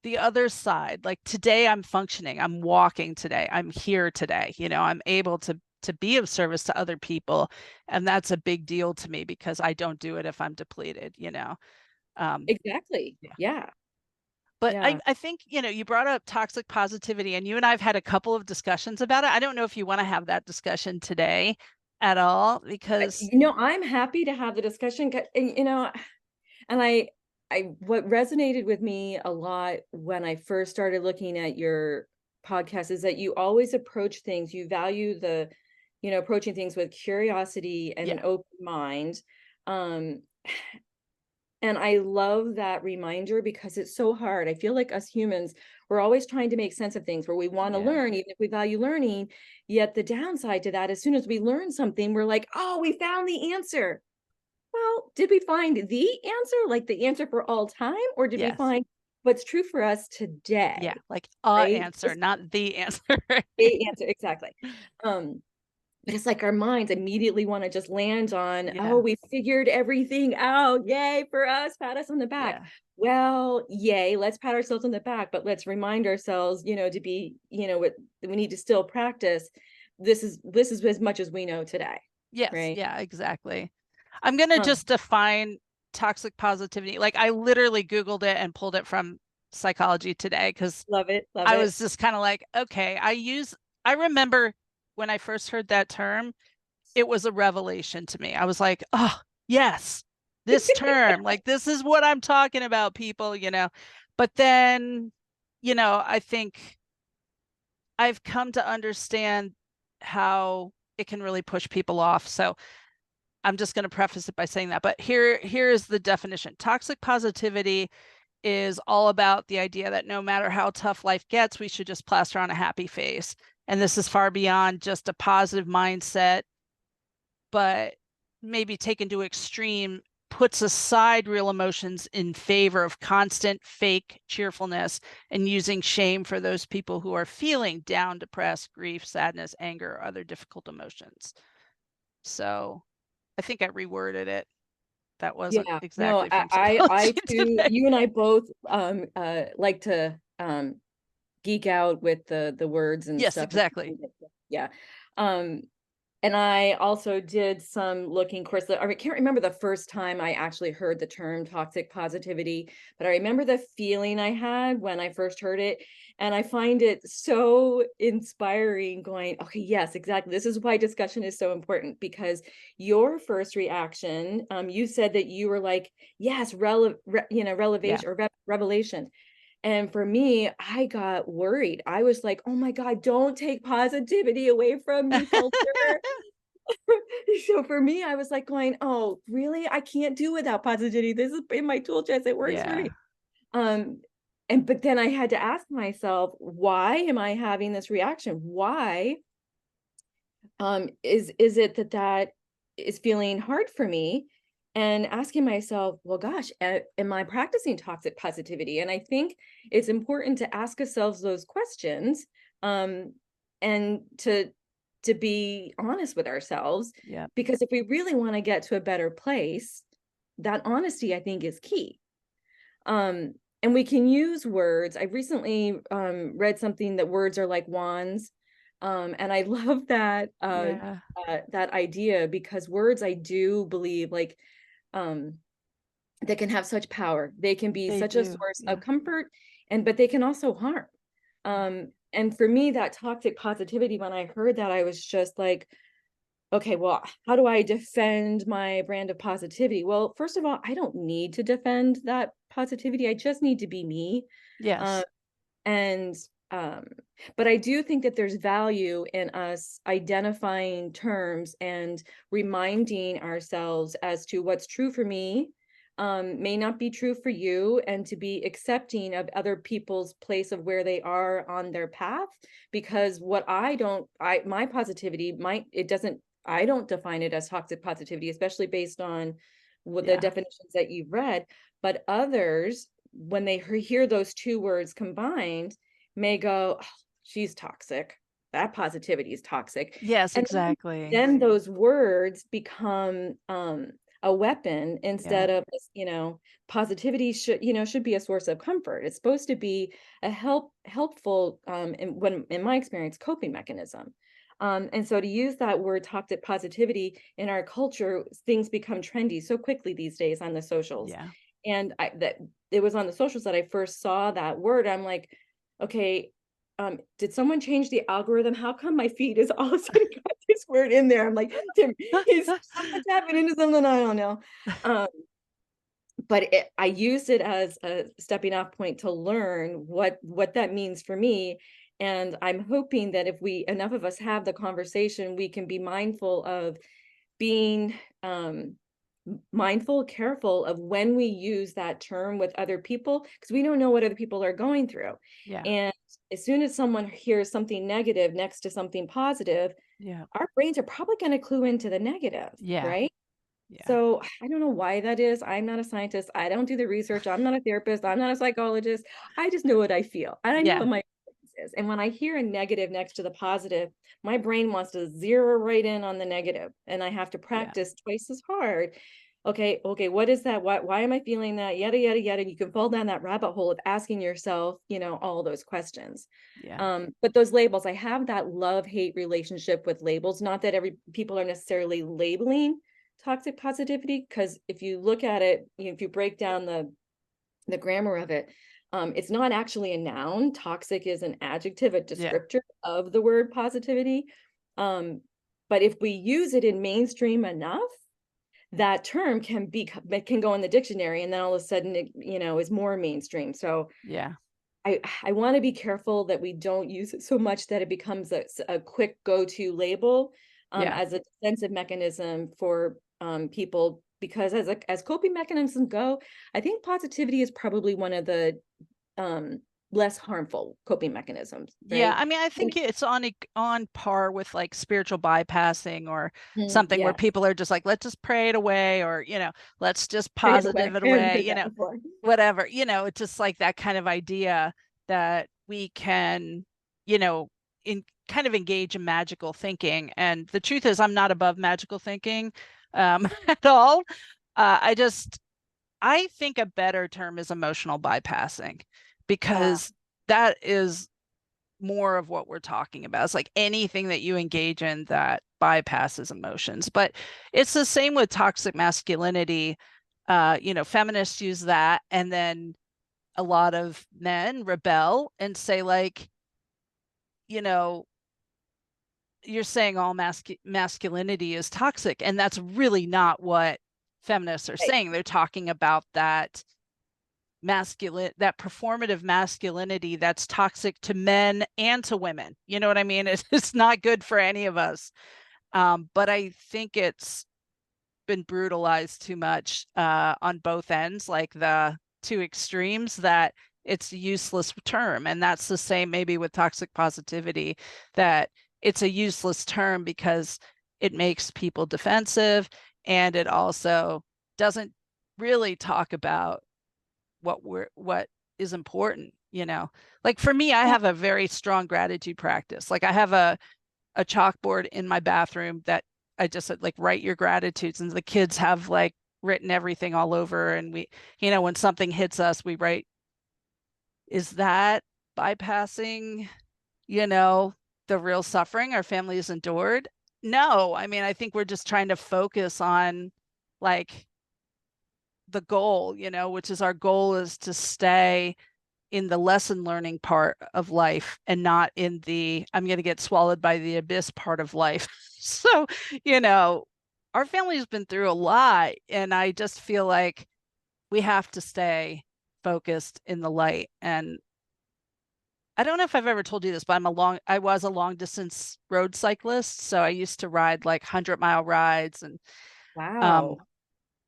the other side. Like today I'm functioning, I'm walking today, I'm here today, I'm able to be of service to other people, and that's a big deal to me because I don't do it if I'm depleted. Exactly. Yeah. Yeah. But Yeah. I think, you brought up toxic positivity, and you and I've had a couple of discussions about it. I don't know if you want to have that discussion today at all, because I'm happy to have the discussion, and what resonated with me a lot when I first started looking at your podcast is that you always approach things, you value approaching things with curiosity and an yeah, open mind. Um, and I love that reminder because it's so hard. I feel like us humans, we're always trying to make sense of things where we want to yeah, learn, even if we value learning. Yet the downside to that, as soon as we learn something, we're like, oh, we found the answer. Well, did we find the answer, like the answer for all time, or did we yes, find what's true for us yeah, today? like a Right? answer, not the answer. A answer, exactly. Um, but it's like our minds immediately want to just land on, oh, Yeah, we figured everything out. Yay for us, pat us on the back. yeah. Well, yay, let's pat ourselves on the back, but let's remind ourselves, to be, what we need to still practice. This is as much as we know today, Yes, right? yeah, exactly. I'm gonna Um, just define toxic positivity. Like I literally Googled it and pulled it from Psychology Today because love it, love I it. was just kind of like, okay, I remember when I first heard that term, it was a revelation to me. I was like, oh, yes, this term, like this is what I'm talking about, people. But then, I think I've come to understand how it can really push people off. So I'm just going to preface it by saying that. But here is the definition. Toxic positivity is all about the idea that no matter how tough life gets, we should just plaster on a happy face. And this is far beyond just a positive mindset, but maybe taken to extreme, puts aside real emotions in favor of constant fake cheerfulness and using shame for those people who are feeling down, depressed, grief, sadness, anger, or other difficult emotions. So I think I reworded it. That wasn't Yeah, no, exactly I, from I, I Psychology too, Today. you and I both like to geek out with the words and Yes, stuff. exactly. Yeah. Um, and I also did some looking course. I can't remember the first time I actually heard the term toxic positivity, but I remember the feeling I had when I first heard it. And I find it so inspiring going, okay, yes, exactly. This is why discussion is so important, because your first reaction, you said that you were like, yes, Yeah. relevation or revelation. And for me, I got worried. I was like, oh my God, don't take positivity away from me, culture. So for me, I was like going, oh, really? I can't do without positivity. This is in my tool chest. It works for Yeah. me. Um, but then I had to ask myself, why am I having this reaction? Why is it that is feeling hard for me? And asking myself, well, gosh, am I practicing toxic positivity? And I think it's important to ask ourselves those questions, um, and to be honest with ourselves, Yeah. because if we really want to get to a better place, that honesty, I think, is key. And we can use words. I recently read something that words are like wands. And I love Yeah. that idea, because words, I do believe, like, um, they can have such power. They can be They such a do. source of Yeah. comfort, but they can also harm. Yeah. And for me, that toxic positivity, when I heard that, I was just like, okay, well, how do I defend my brand of positivity? Well, first of all, I don't need to defend that positivity. I just need to be me. Uh, Yes. and um, but I do think that there's value in us identifying terms and reminding ourselves as to what's true for me, may not be true for you, and to be accepting of other people's place of where they are on their path. Because my positivity I don't define it as toxic positivity, especially based on what the Yeah. definitions that you've read. But others, when they hear those two words combined, may go, oh, she's toxic. That positivity is toxic. Yes, And exactly. then those words become a weapon Yeah. instead of, positivity should be a source of comfort. It's supposed to be a helpful, in my experience, coping mechanism. And so to use that word toxic positivity in our culture, things become trendy so quickly these days on the socials. Yeah. And it was on the socials that I first saw that word. I'm like, okay, did someone change the algorithm? How come my feed is all of a sudden got this word in there? I'm like, Tim, is someone tapping into something? I don't know. Um, but I used it as a stepping off point to learn what that means for me. And I'm hoping that if enough of us have the conversation, we can be mindful of being mindful, careful of when we use that term with other people, because we don't know what other people are going through. Yeah. And as soon as someone hears something negative next to something positive, Yeah. our brains are probably going to clue into the negative, Yeah. right? Yeah. So I don't know why that is. I'm not a scientist. I don't do the research. I'm not a therapist. I'm not a psychologist. I just know what I feel. And I know what Yeah. my experience is. And when I hear a negative next to the positive, my brain wants to zero right in on the negative. And I have to Yeah. practice twice as hard. Okay, what is that? Why am I feeling that? Yada, yada, yada. And you can fall down that rabbit hole of asking yourself, all those questions. Yeah. But those labels, I have that love-hate relationship with labels. Not that people are necessarily labeling toxic positivity, because if you look at it, if you break down the grammar of it, it's not actually a noun. Toxic is an adjective, a Yeah. descriptor of the word positivity. But if we use it in mainstream enough, that term can go in the dictionary, and then all of a sudden it is more mainstream. So Yeah. I want to be careful that we don't use it so much that it becomes a quick go-to label, Yeah. as a defensive mechanism for people, because as coping mechanisms go, I think positivity is probably one of the less harmful coping mechanisms, Yeah, right? I mean, I think it's on par with like spiritual bypassing or something where Yeah, people are just like, let's just pray it away, or let's just right away. positive it I haven't away, heard that before. whatever. It's just like that kind of idea that we can, in kind of engage in magical thinking. And the truth is, I'm not above magical thinking at all. I think a better term is emotional bypassing, Yeah, because that is more of what we're talking about. It's like anything that you engage in that bypasses emotions. But it's the same with toxic masculinity. Feminists use that, and then a lot of men rebel and say, like, you know, you're saying all masculinity is toxic, and that's really not what feminists are right. saying. They're talking about that performative masculinity that's toxic to men and to women. You know what I mean? It's not good for any of us. But I think it's been brutalized too much on both ends, like the two extremes, that it's a useless term. And that's the same maybe with toxic positivity, that it's a useless term because it makes people defensive, and it also doesn't really talk about what is important. Like for me, I have a very strong gratitude practice. Like I have a chalkboard in my bathroom that I just said, like, write your gratitudes, and the kids have like written everything all over, and we, when something hits us, we write. Is that bypassing, you know the real suffering our family has endured? No, I mean, I think we're just trying to focus on, like, the goal, which is, our goal is to stay in the lesson learning part of life, and not in the I'm going to get swallowed by the abyss part of life. So, our family has been through a lot, and I just feel like we have to stay focused in the light. And I don't know if I've ever told you this, but I was a long distance road cyclist. So I used to ride like 100-mile rides, and um Wow.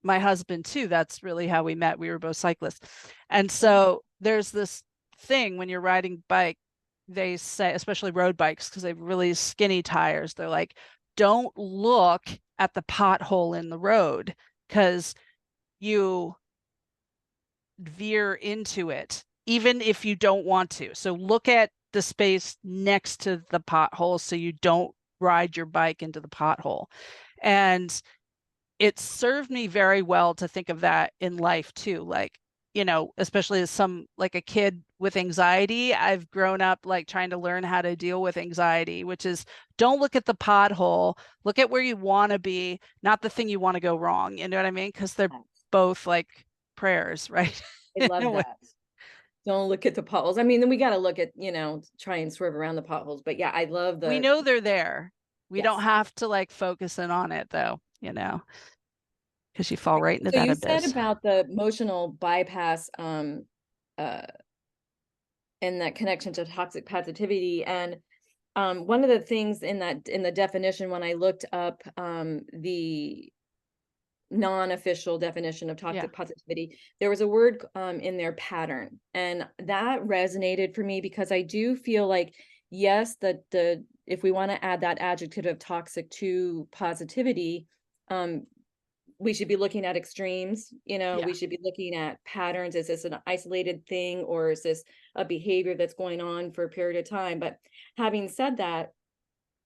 my husband too. That's really how we met. We were both cyclists. And so there's this thing when you're riding bike, they say, especially road bikes, because they have really skinny tires, they're like, don't look at the pothole in the road because you veer into it, even if you don't want to. So look at the space next to the pothole so you don't ride your bike into the pothole. And it served me very well to think of that in life too. Like, especially as like a kid with anxiety, I've grown up like trying to learn how to deal with anxiety, which is don't look at the pothole, look at where you want to be, not the thing you want to go wrong. You know what I mean? Because they're both like prayers, right? I love that. Don't look at the potholes. I mean, then we got to look at, try and swerve around the potholes. But yeah, I love We the, know they're there. We don't yes. have to like focus in on it though, because you fall right into So that you said abyss. about the emotional bypass, uh, and that connection to toxic positivity. And one of the things in the definition, when I looked up the non-official definition of Yeah. toxic positivity, there was a word in there, pattern, and that resonated for me because I do feel like, yes, that the if we want to add that adjective of toxic to positivity, um we should be looking at extremes. Yeah. We should be looking at patterns. Is this an isolated thing, or is this a behavior that's going on for a period of time? But having said that,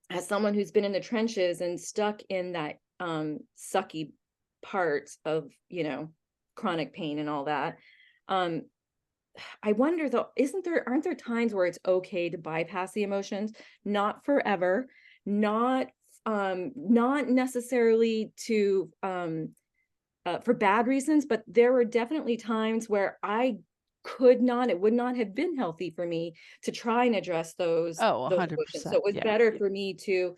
as someone who's been in the trenches and stuck in that sucky parts of, chronic pain and all that, um I wonder though, aren't there times where it's okay to bypass the emotions? Not forever, not not necessarily to for bad reasons, but there were definitely times where it would not have been healthy for me to try and address Oh, those emotions. So 100%. it was Yeah. better for me to,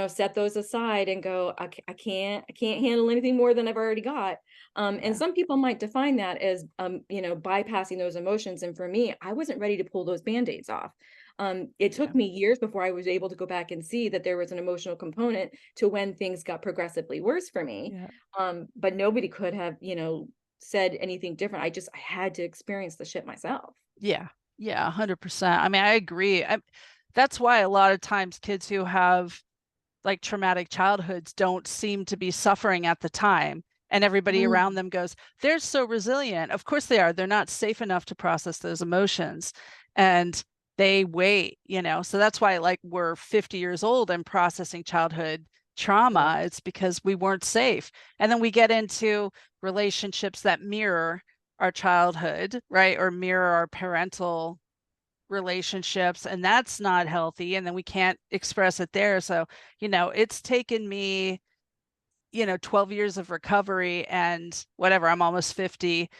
set those aside and go, I can't handle anything more than I've already got. And Yeah. some people might define that as, bypassing those emotions. And for me, I wasn't ready to pull those band-aids off. It Yeah. took me years before I was able to go back and see that there was an emotional component to when things got progressively worse for me. Yeah. But nobody could have, said anything different. I had to experience the shit myself. Yeah. Yeah. 100%. I mean, I agree. That's why a lot of times kids who have like traumatic childhoods don't seem to be suffering at the time. And everybody around Mm, them goes, they're so resilient. Of course they are. They're not safe enough to process those emotions. And they wait. So that's why, like, we're 50 years old and processing childhood yeah, trauma. It's because we weren't safe. And then we get into relationships that mirror our childhood, right? Or mirror our parental relationships, and that's not healthy, and then we can't express it there. So it's taken me 12 years of recovery and whatever, I'm almost 50,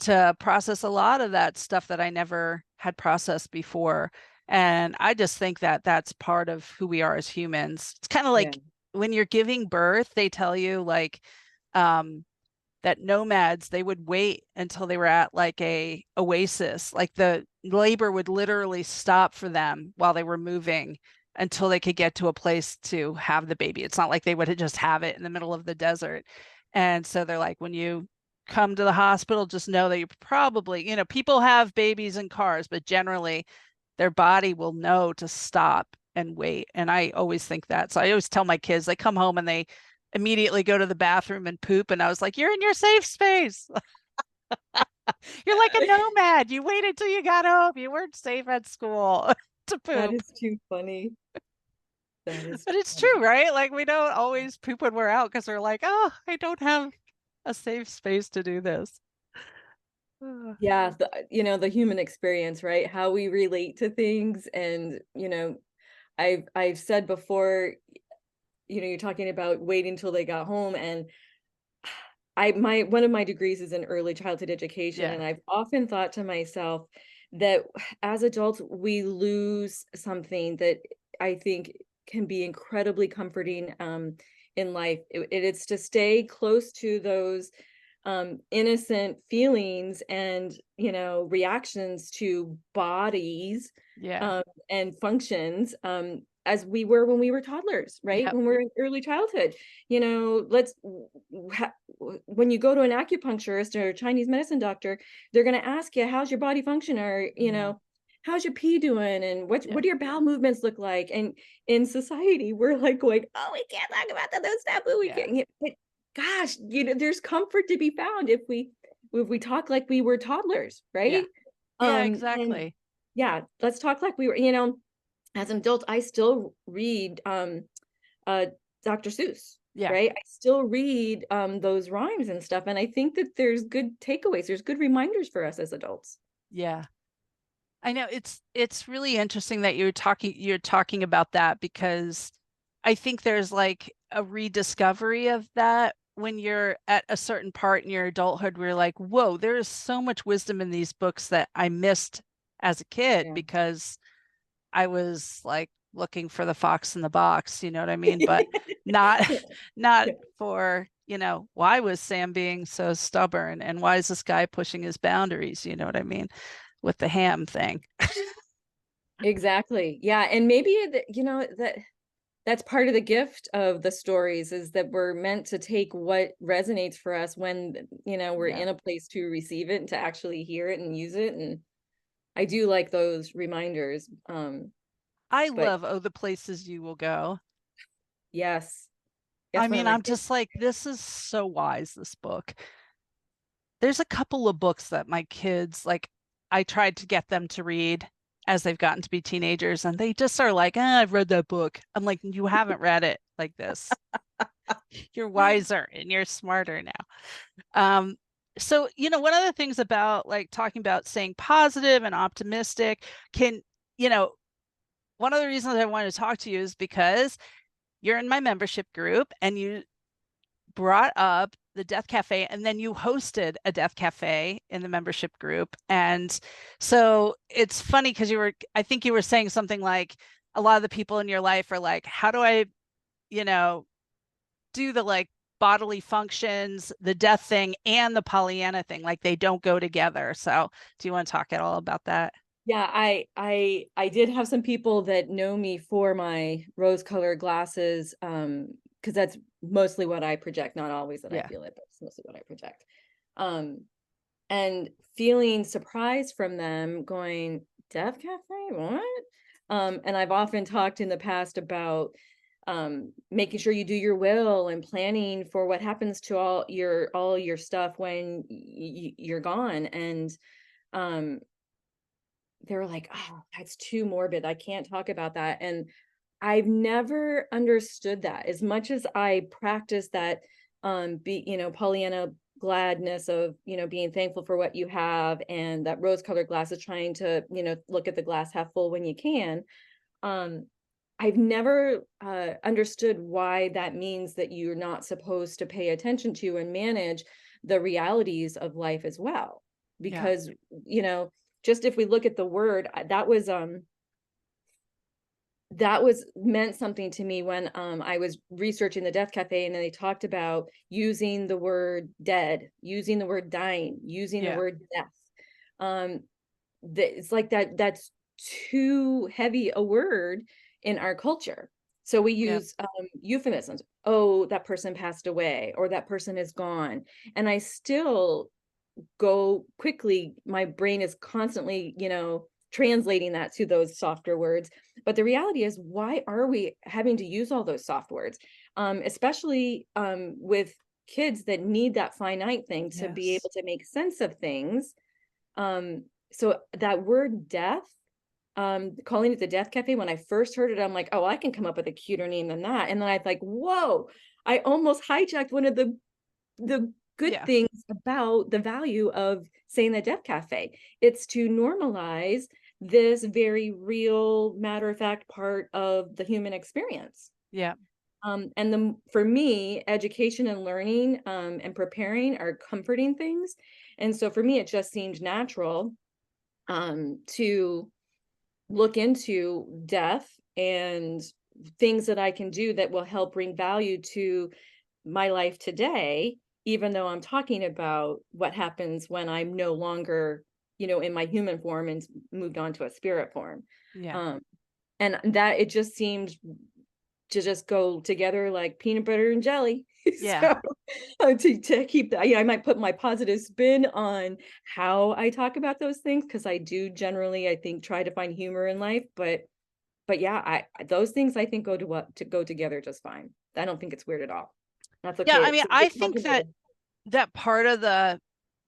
to process a lot of that stuff that I never had processed before. And I just think that that's part of who we are as humans. It's kind of yeah, like when you're giving birth, they tell you like um that nomads, they would wait until they were at like a oasis, like the labor would literally stop for them while they were moving until they could get to a place to have the baby. It's not like they would just have it in the middle of the desert. And so they're like, when you come to the hospital, just know that you probably, people have babies in cars, but generally their body will know to stop and wait. And I always think that. So I always tell my kids, they come home and they immediately go to the bathroom and poop. And I was like, you're in your safe space. You're like a nomad. You waited till you got home. You weren't safe at school to that poop. is too funny. That is But too it's funny. true, right? Like we don't always poop when we're out because we're like, oh, I don't have a safe space to do this. Yeah, the human experience, right? How we relate to things. And, I've said before, you're talking about waiting till they got home, and one of my degrees is in early childhood education, Yeah. and I've often thought to myself that as adults we lose something that I think can be incredibly comforting in life. It's to stay close to those innocent feelings and reactions to bodies Yeah. and functions. as we were when we were toddlers, right? Yep. When we're in early childhood, when you go to an acupuncturist or a Chinese medicine doctor, they're going to ask you, how's your body function? Or, Yeah. how's your pee doing? And Yeah. what do your bowel movements look like? And in society, we're like going, oh, we can't talk about that. That's taboo. We Yeah. can't. But gosh, there's comfort to be found if we talk like we were toddlers, Yeah. right? Yeah, And exactly. yeah, let's talk like we were, as an adult, I still read uh Dr. Seuss, Yeah. right? I still read those rhymes and stuff. And I think that there's good takeaways, there's good reminders for us as adults. Yeah. I know it's really interesting that you're talking about that, because I think there's like a rediscovery of that when you're at a certain part in your adulthood where you're like, whoa, there is so much wisdom in these books that I missed as a kid Yeah. because I was like looking for the fox in the box, you know what I mean? But not not for, why was Sam being so stubborn and why is this guy pushing his boundaries, you know what I mean? With the ham thing. Exactly. Yeah. And maybe that's part of the gift of the stories, is that we're meant to take what resonates for us when, we're Yeah. in a place to receive it and to actually hear it and use it. And I do like those reminders. I But love Oh, the Places You Will Go. yes, I that's one of mean, my I'm favorites. just like, this is so wise, this book. There's a couple of books that my kids, like, I tried to get them to read as they've gotten to be teenagers, and they just are like, I've read that book. I'm like, you haven't read it like this. You're wiser and you're smarter now. So, one of the things about like talking about staying positive and optimistic can, you know, one of the reasons I wanted to talk to you is because you're in my membership group and you brought up the Death Cafe, and then you hosted a Death Cafe in the membership group. And so it's funny because I think you were saying something like a lot of the people in your life are like, how do I, you know, do the like bodily functions, the death thing, and the Pollyanna thing? Like they don't go together. So do you want to talk at all about that? Yeah, I did have some people that know me for my rose-colored glasses, because that's mostly what I project, not always that I Yeah. feel it, but it's mostly what I project. Um, and feeling surprise from them going, Death Cafe, what? And I've often talked in the past about making sure you do your will and planning for what happens to all your stuff when you're gone. And um they were like, oh, that's too morbid, I can't talk about that. And I've never understood that. As much as I practice that Pollyanna gladness of, being thankful for what you have, and that rose-colored glasses, trying to, look at the glass half full when you can. um I've never understood why that means that you're not supposed to pay attention to and manage the realities of life as well. Yeah. Because, you know, just if we look at the word, that was meant something to me when I was researching the Death Cafe, and then they talked about using the word dead, using the word dying, using the Yeah. word death. Um, it's like that's too heavy a word in our culture. So we Yeah. use euphemisms. Oh, that person passed away, or that person is gone. And I still go quickly. My brain is constantly, translating that to those softer words. But the reality is, why are we having to use all those soft words? Especially with kids that need that finite thing to be Yes. able to make sense of things. So that word death, calling it the Death Cafe, when I first heard it, I'm like, oh, I can come up with a cuter name than that. And then I like, whoa, I almost hijacked one of the good Yeah. things about the value of saying the Death Cafe. It's to normalize this very real, matter-of-fact part of the human experience. Yeah. And for me, education and learning and preparing are comforting things. And so for me, it just seemed natural to look into death and things that I can do that will help bring value to my life today, even though I'm talking about what happens when I'm no longer, in my human form and moved on to a spirit form. Yeah. Um, And that it just seemed to just go together like peanut butter and jelly. Yeah. So, to keep that, I might put my positive spin on how I talk about those things, because I do generally, I think, try to find humor in life, but yeah, those things I think go together just fine. I don't think it's weird at all. That's Yeah, okay. I mean, It's I it's think that complicated. part of the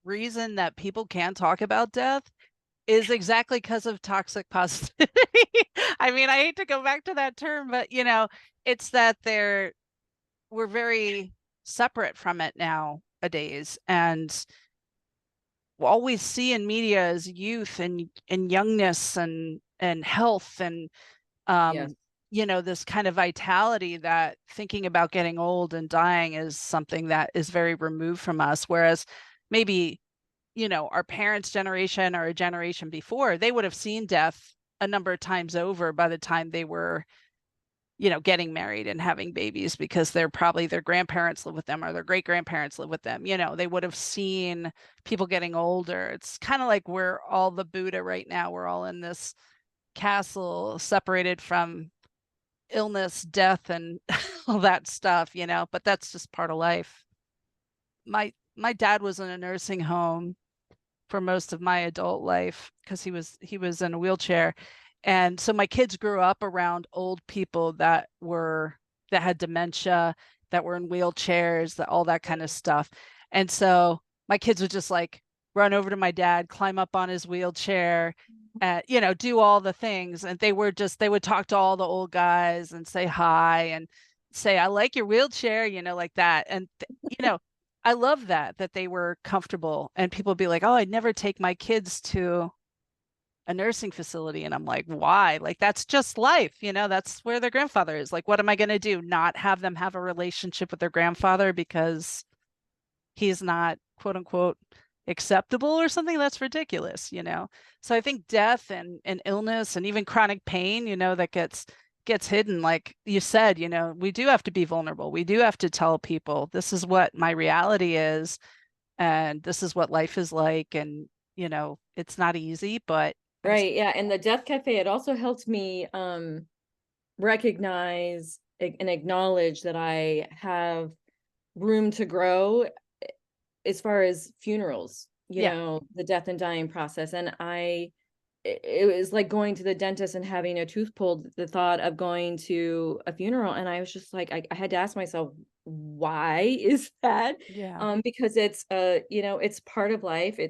reason that people can't talk about death is exactly because of toxic positivity. I mean, I hate to go back to that term, but it's that we're very separate from it nowadays, and all we see in media is youth and youngness and health and Yes. um this kind of vitality that thinking about getting old and dying is something that is very removed from us, whereas maybe our parents' generation or a generation before, they would have seen death a number of times over by the time they were getting married and having babies, because they're probably their grandparents live with them or their great grandparents live with them. They would have seen people getting older. It's kind of like we're all the Buddha right now. We're all in this castle separated from illness, death, and all that stuff, but that's just part of life. My dad was in a nursing home for most of my adult life because he was in a wheelchair. And so my kids grew up around old people that had dementia, that were in wheelchairs, that all that kind of stuff. And so my kids would just like run over to my dad, climb up on his wheelchair, do all the things. And they would talk to all the old guys and say hi and say, I like your wheelchair, like that. And, I love that they were comfortable, and people be like, oh, I'd never take my kids to a nursing facility. And I'm like, why? Like, that's just life. That's where their grandfather is. Like, what am I going to do? Not have them have a relationship with their grandfather because he's not, quote unquote, acceptable or something? That's ridiculous. So I think death and illness and even chronic pain, that gets hidden. Like you said, we do have to be vulnerable. We do have to tell people this is what my reality is and this is what life is like. And it's not easy, but Right. Yeah. And the Death Cafe, it also helped me recognize and acknowledge that I have room to grow as far as funerals, yeah, the death and dying process. And it was like going to the dentist and having a tooth pulled, the thought of going to a funeral. And I was just like, I had to ask myself, why is that? yeah, Because it's part of life.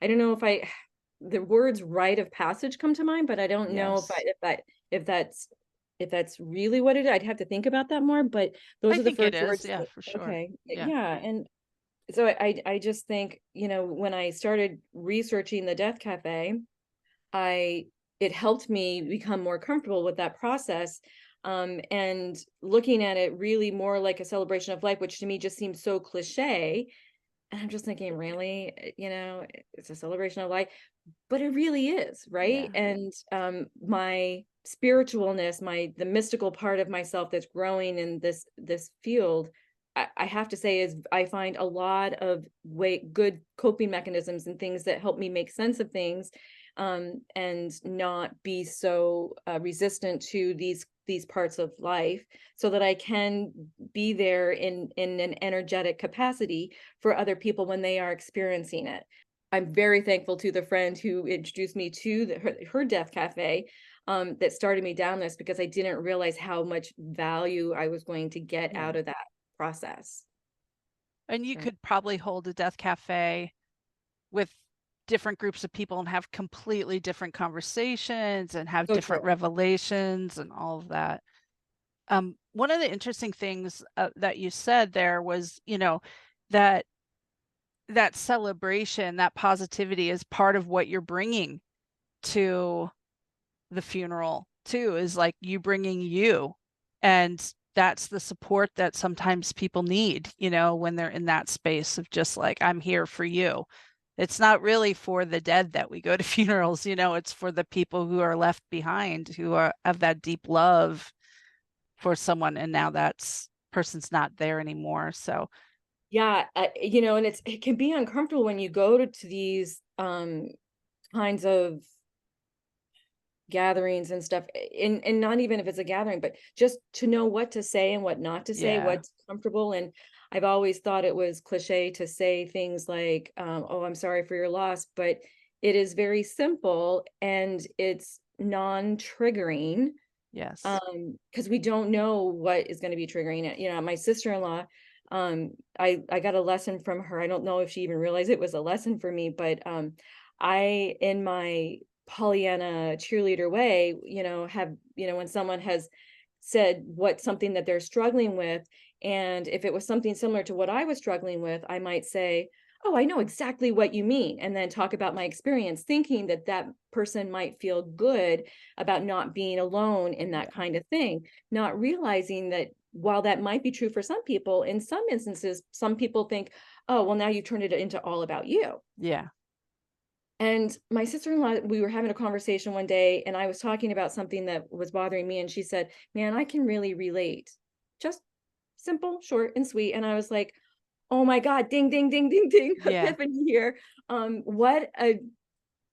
I don't know the words rite of passage come to mind, but I don't know yes. if that's, if that's really what it is. I'd have to think about that more, but those I are the think it first is. words Yeah, that, for sure. okay. Yeah. Yeah. And so I just think, when I started researching the Death Cafe, I it helped me become more comfortable with that process, and looking at it really more like a celebration of life, which to me just seems so cliche. And I'm just thinking, really, it's a celebration of life, but it really is, right? Yeah. And my spiritualness, the mystical part of myself that's growing in this field, I have to say, is I find a lot of good coping mechanisms and things that help me make sense of things, and not be so resistant to these parts of life, so that I can be there in an energetic capacity for other people when they are experiencing it. I'm very thankful to the friend who introduced me to her Death Cafe, that started me down this, because I didn't realize how much value I was going to get Yeah. out of that process. And you So, could probably hold a death cafe with different groups of people and have completely different conversations and have so different true. revelations and all of that. One of the interesting things that you said there was, that that celebration, that positivity is part of what you're bringing to the funeral too, is like you bringing you. And that's the support that sometimes people need, when they're in that space of just like, I'm here for you. It's not really for the dead that we go to funerals, it's for the people who are left behind, who have that deep love for someone, and now that's person's not there anymore. So Yeah, and it can be uncomfortable when you go to these kinds of gatherings and stuff, and not even if it's a gathering, but just to know what to say and what not to say, Yeah. what's comfortable. And I've always thought it was cliche to say things like, "Oh, I'm sorry for your loss," but it is very simple and it's non-triggering, Yes. because we don't know what is going to be triggering it. My sister-in-law, I got a lesson from her. I don't know if she even realized it was a lesson for me, but I, in my Pollyanna cheerleader way, have, when someone has said what something that they're struggling with, and if it was something similar to what I was struggling with, I might say, "Oh, I know exactly what you mean," and then talk about my experience, thinking that that person might feel good about not being alone in that Yeah. kind of thing, not realizing that while that might be true for some people, in some instances, some people think, "Oh, well, now you turned it into all about you." Yeah. And my sister-in-law, we were having a conversation one day, and I was talking about something that was bothering me, and she said, "Man, I can really relate." Just simple, short, and sweet. And I was like, "Oh my God, ding, ding, ding, ding, ding, Yeah. epiphany here." What a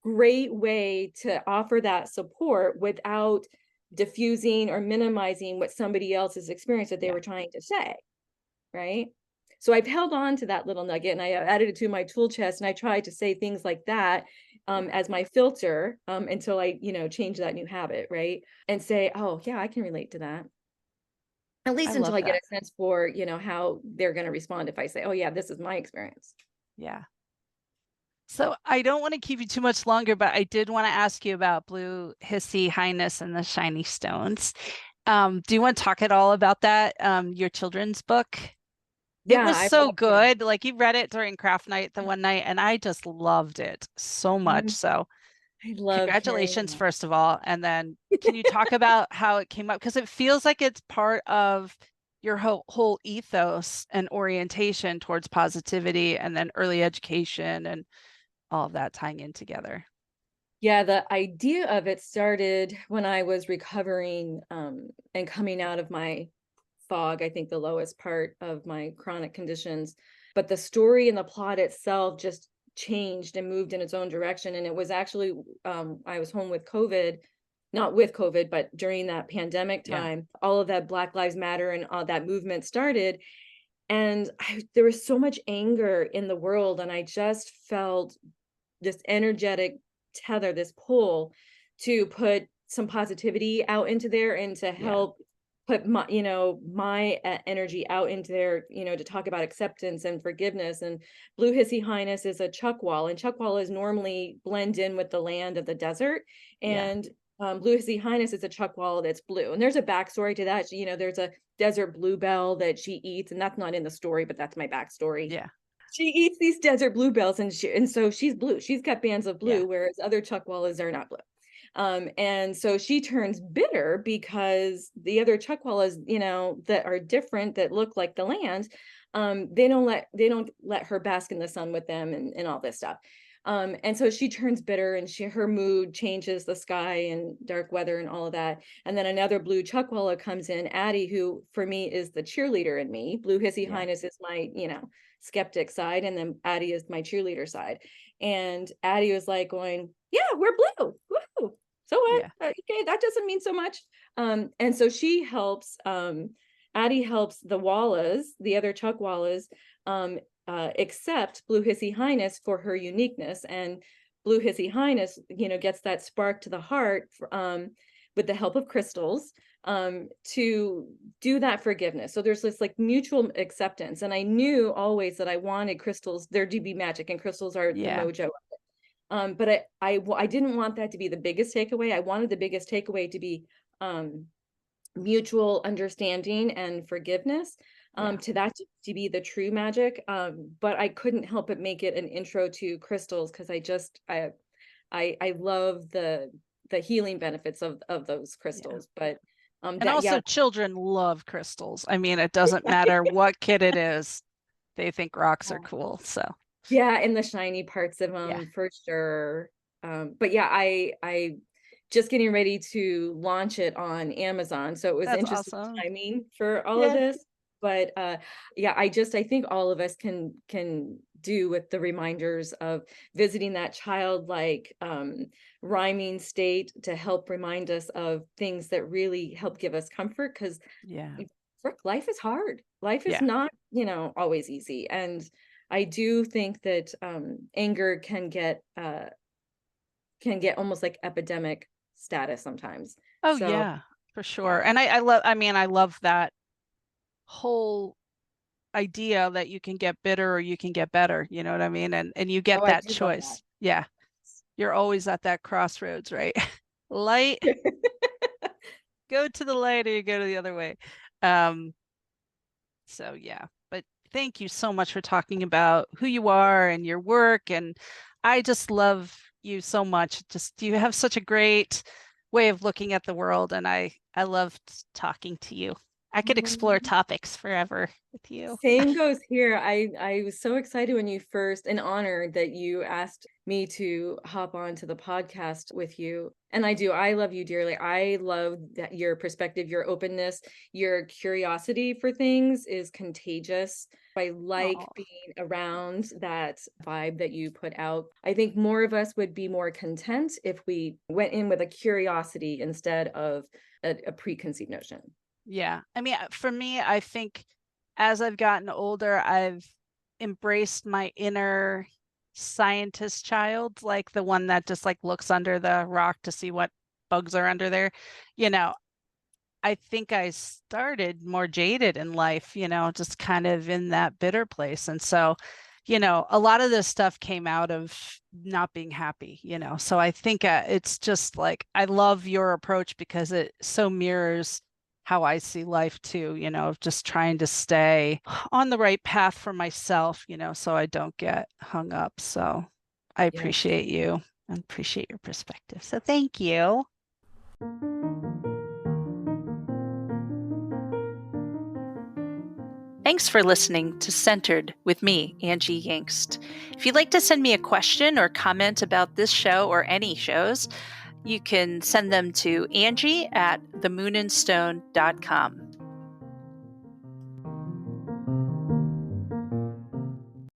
great way to offer that support without diffusing or minimizing what somebody else's experience that they Yeah. were trying to say, right? So I've held on to that little nugget and I added it to my tool chest, and I try to say things like that Yeah. as my filter, until I, change that new habit, right? And say, "Oh, yeah, I can relate to that." At I least until love I get that. a sense for, how they're going to respond if I say, "Oh, yeah, this is my experience." Yeah. So I don't want to keep you too much longer, but I did want to ask you about Blue Hissy Highness and the Shiny Stones. Do you want to talk at all about that? Your children's book? It Yeah, was I so will. Yeah. good. Like you read it during craft night the one night, and I just loved it so much. So I love hearing congratulations, first of all. And then can you talk about how it came up? Because it feels like it's part of your whole ethos and orientation towards positivity and then early education and all of that tying in together. Yeah, the idea of it started when I was recovering, and coming out of my fog, I think the lowest part of my chronic conditions. But the story and the plot itself just changed and moved in its own direction. And it was actually, I was home with COVID, not with COVID, but during that pandemic Yeah. time, all of that Black Lives Matter and all that movement started. And there was so much anger in the world. And I just felt this energetic tether, this pull to put some positivity out into there and to Yeah. help put my energy out into there, to talk about acceptance and forgiveness. And Blue Hissy Highness is a chuckwall, and chuckwallas normally blend in with the land of the desert. Yeah. And Blue Hissy Highness is a chuckwalla that's blue, and there's a backstory to that. There's a desert bluebell that she eats, and that's not in the story, but that's my backstory. Yeah. She eats these desert bluebells, and so she's blue. She's got bands of Yeah. blue, whereas other chuckwallas are not blue. And so she turns bitter because the other chuckwallas, that are different, that look like the land, they don't let her bask in the sun with them, and all this stuff. And so she turns bitter, and her mood changes, the sky and dark weather and all of that. And then another blue chuckwalla comes in, Addie, who for me is the cheerleader in me. Blue Hissy Yeah. Highness is my, skeptic side, and then Addie is my cheerleader side. And Addie was like going, "Yeah, we're blue. Woo. So what? Yeah. Okay, that doesn't mean so much." And so she helps, Addie helps the Wallas, the other Chuckwallas, accept Blue Hissy Highness for her uniqueness. And Blue Hissy Highness, gets that spark to the heart, with the help of crystals, to do that forgiveness. So there's this like mutual acceptance. And I knew always that I wanted crystals there to be magic, and crystals are the Yeah. mojo. But I didn't want that to be the biggest takeaway. I wanted the biggest takeaway to be, mutual understanding and forgiveness, Yeah. to that to be the true magic. But I couldn't help but make it an intro to crystals, because I love the healing benefits of those Yeah. crystals. But And that also yeah. children love crystals. I mean, it doesn't matter what kid it is. They think rocks are cool. So, Yeah, and the shiny parts of yeah. them for sure. But yeah, I just getting ready to launch it on Amazon, so it was That's interesting awesome. timing for all of Yeah. this. But yeah, I think all of us can do with the reminders of visiting that childlike rhyming state to help remind us of things that really help give us comfort, because Yeah. life is hard. Life is Yeah. not, always easy. And I do think that anger can get almost like epidemic status sometimes. Oh So yeah, for sure. yeah. And I love that whole idea that you can get bitter or you can get better. You know what I mean? And you Oh, get I that do love that. choice. Yeah. You're always at that crossroads, right? Light, go to the light or you go to the other way. Um, so yeah. But thank you so much for talking about who you are and your work. And I just love you so much. Just you have such a great way of looking at the world, and I loved talking to you. I could explore Mhm. topics forever with you. Same goes here. I was so excited when you first, and honored that you asked me to hop on to the podcast with you. And I do. I love you dearly. I love that your perspective, your openness, your curiosity for things is contagious. I like Oh, being around that vibe that you put out. I think more of us would be more content if we went in with a curiosity instead of a preconceived notion. yeah. I mean, for me, I think as I've gotten older, I've embraced my inner scientist child, like the one that just like looks under the rock to see what bugs are under there. You know, I think I started more jaded in life, just kind of in that bitter place. And so, a lot of this stuff came out of not being happy. So I think it's just like I love your approach because it so mirrors how I see life too, just trying to stay on the right path for myself, so I don't get hung up. So I Yes. appreciate you and appreciate your perspective. So thank you. Thanks for listening to Centered with me, Angie Yingst. If you'd like to send me a question or comment about this show or any shows, you can send them to Angie at themoonandstone.com.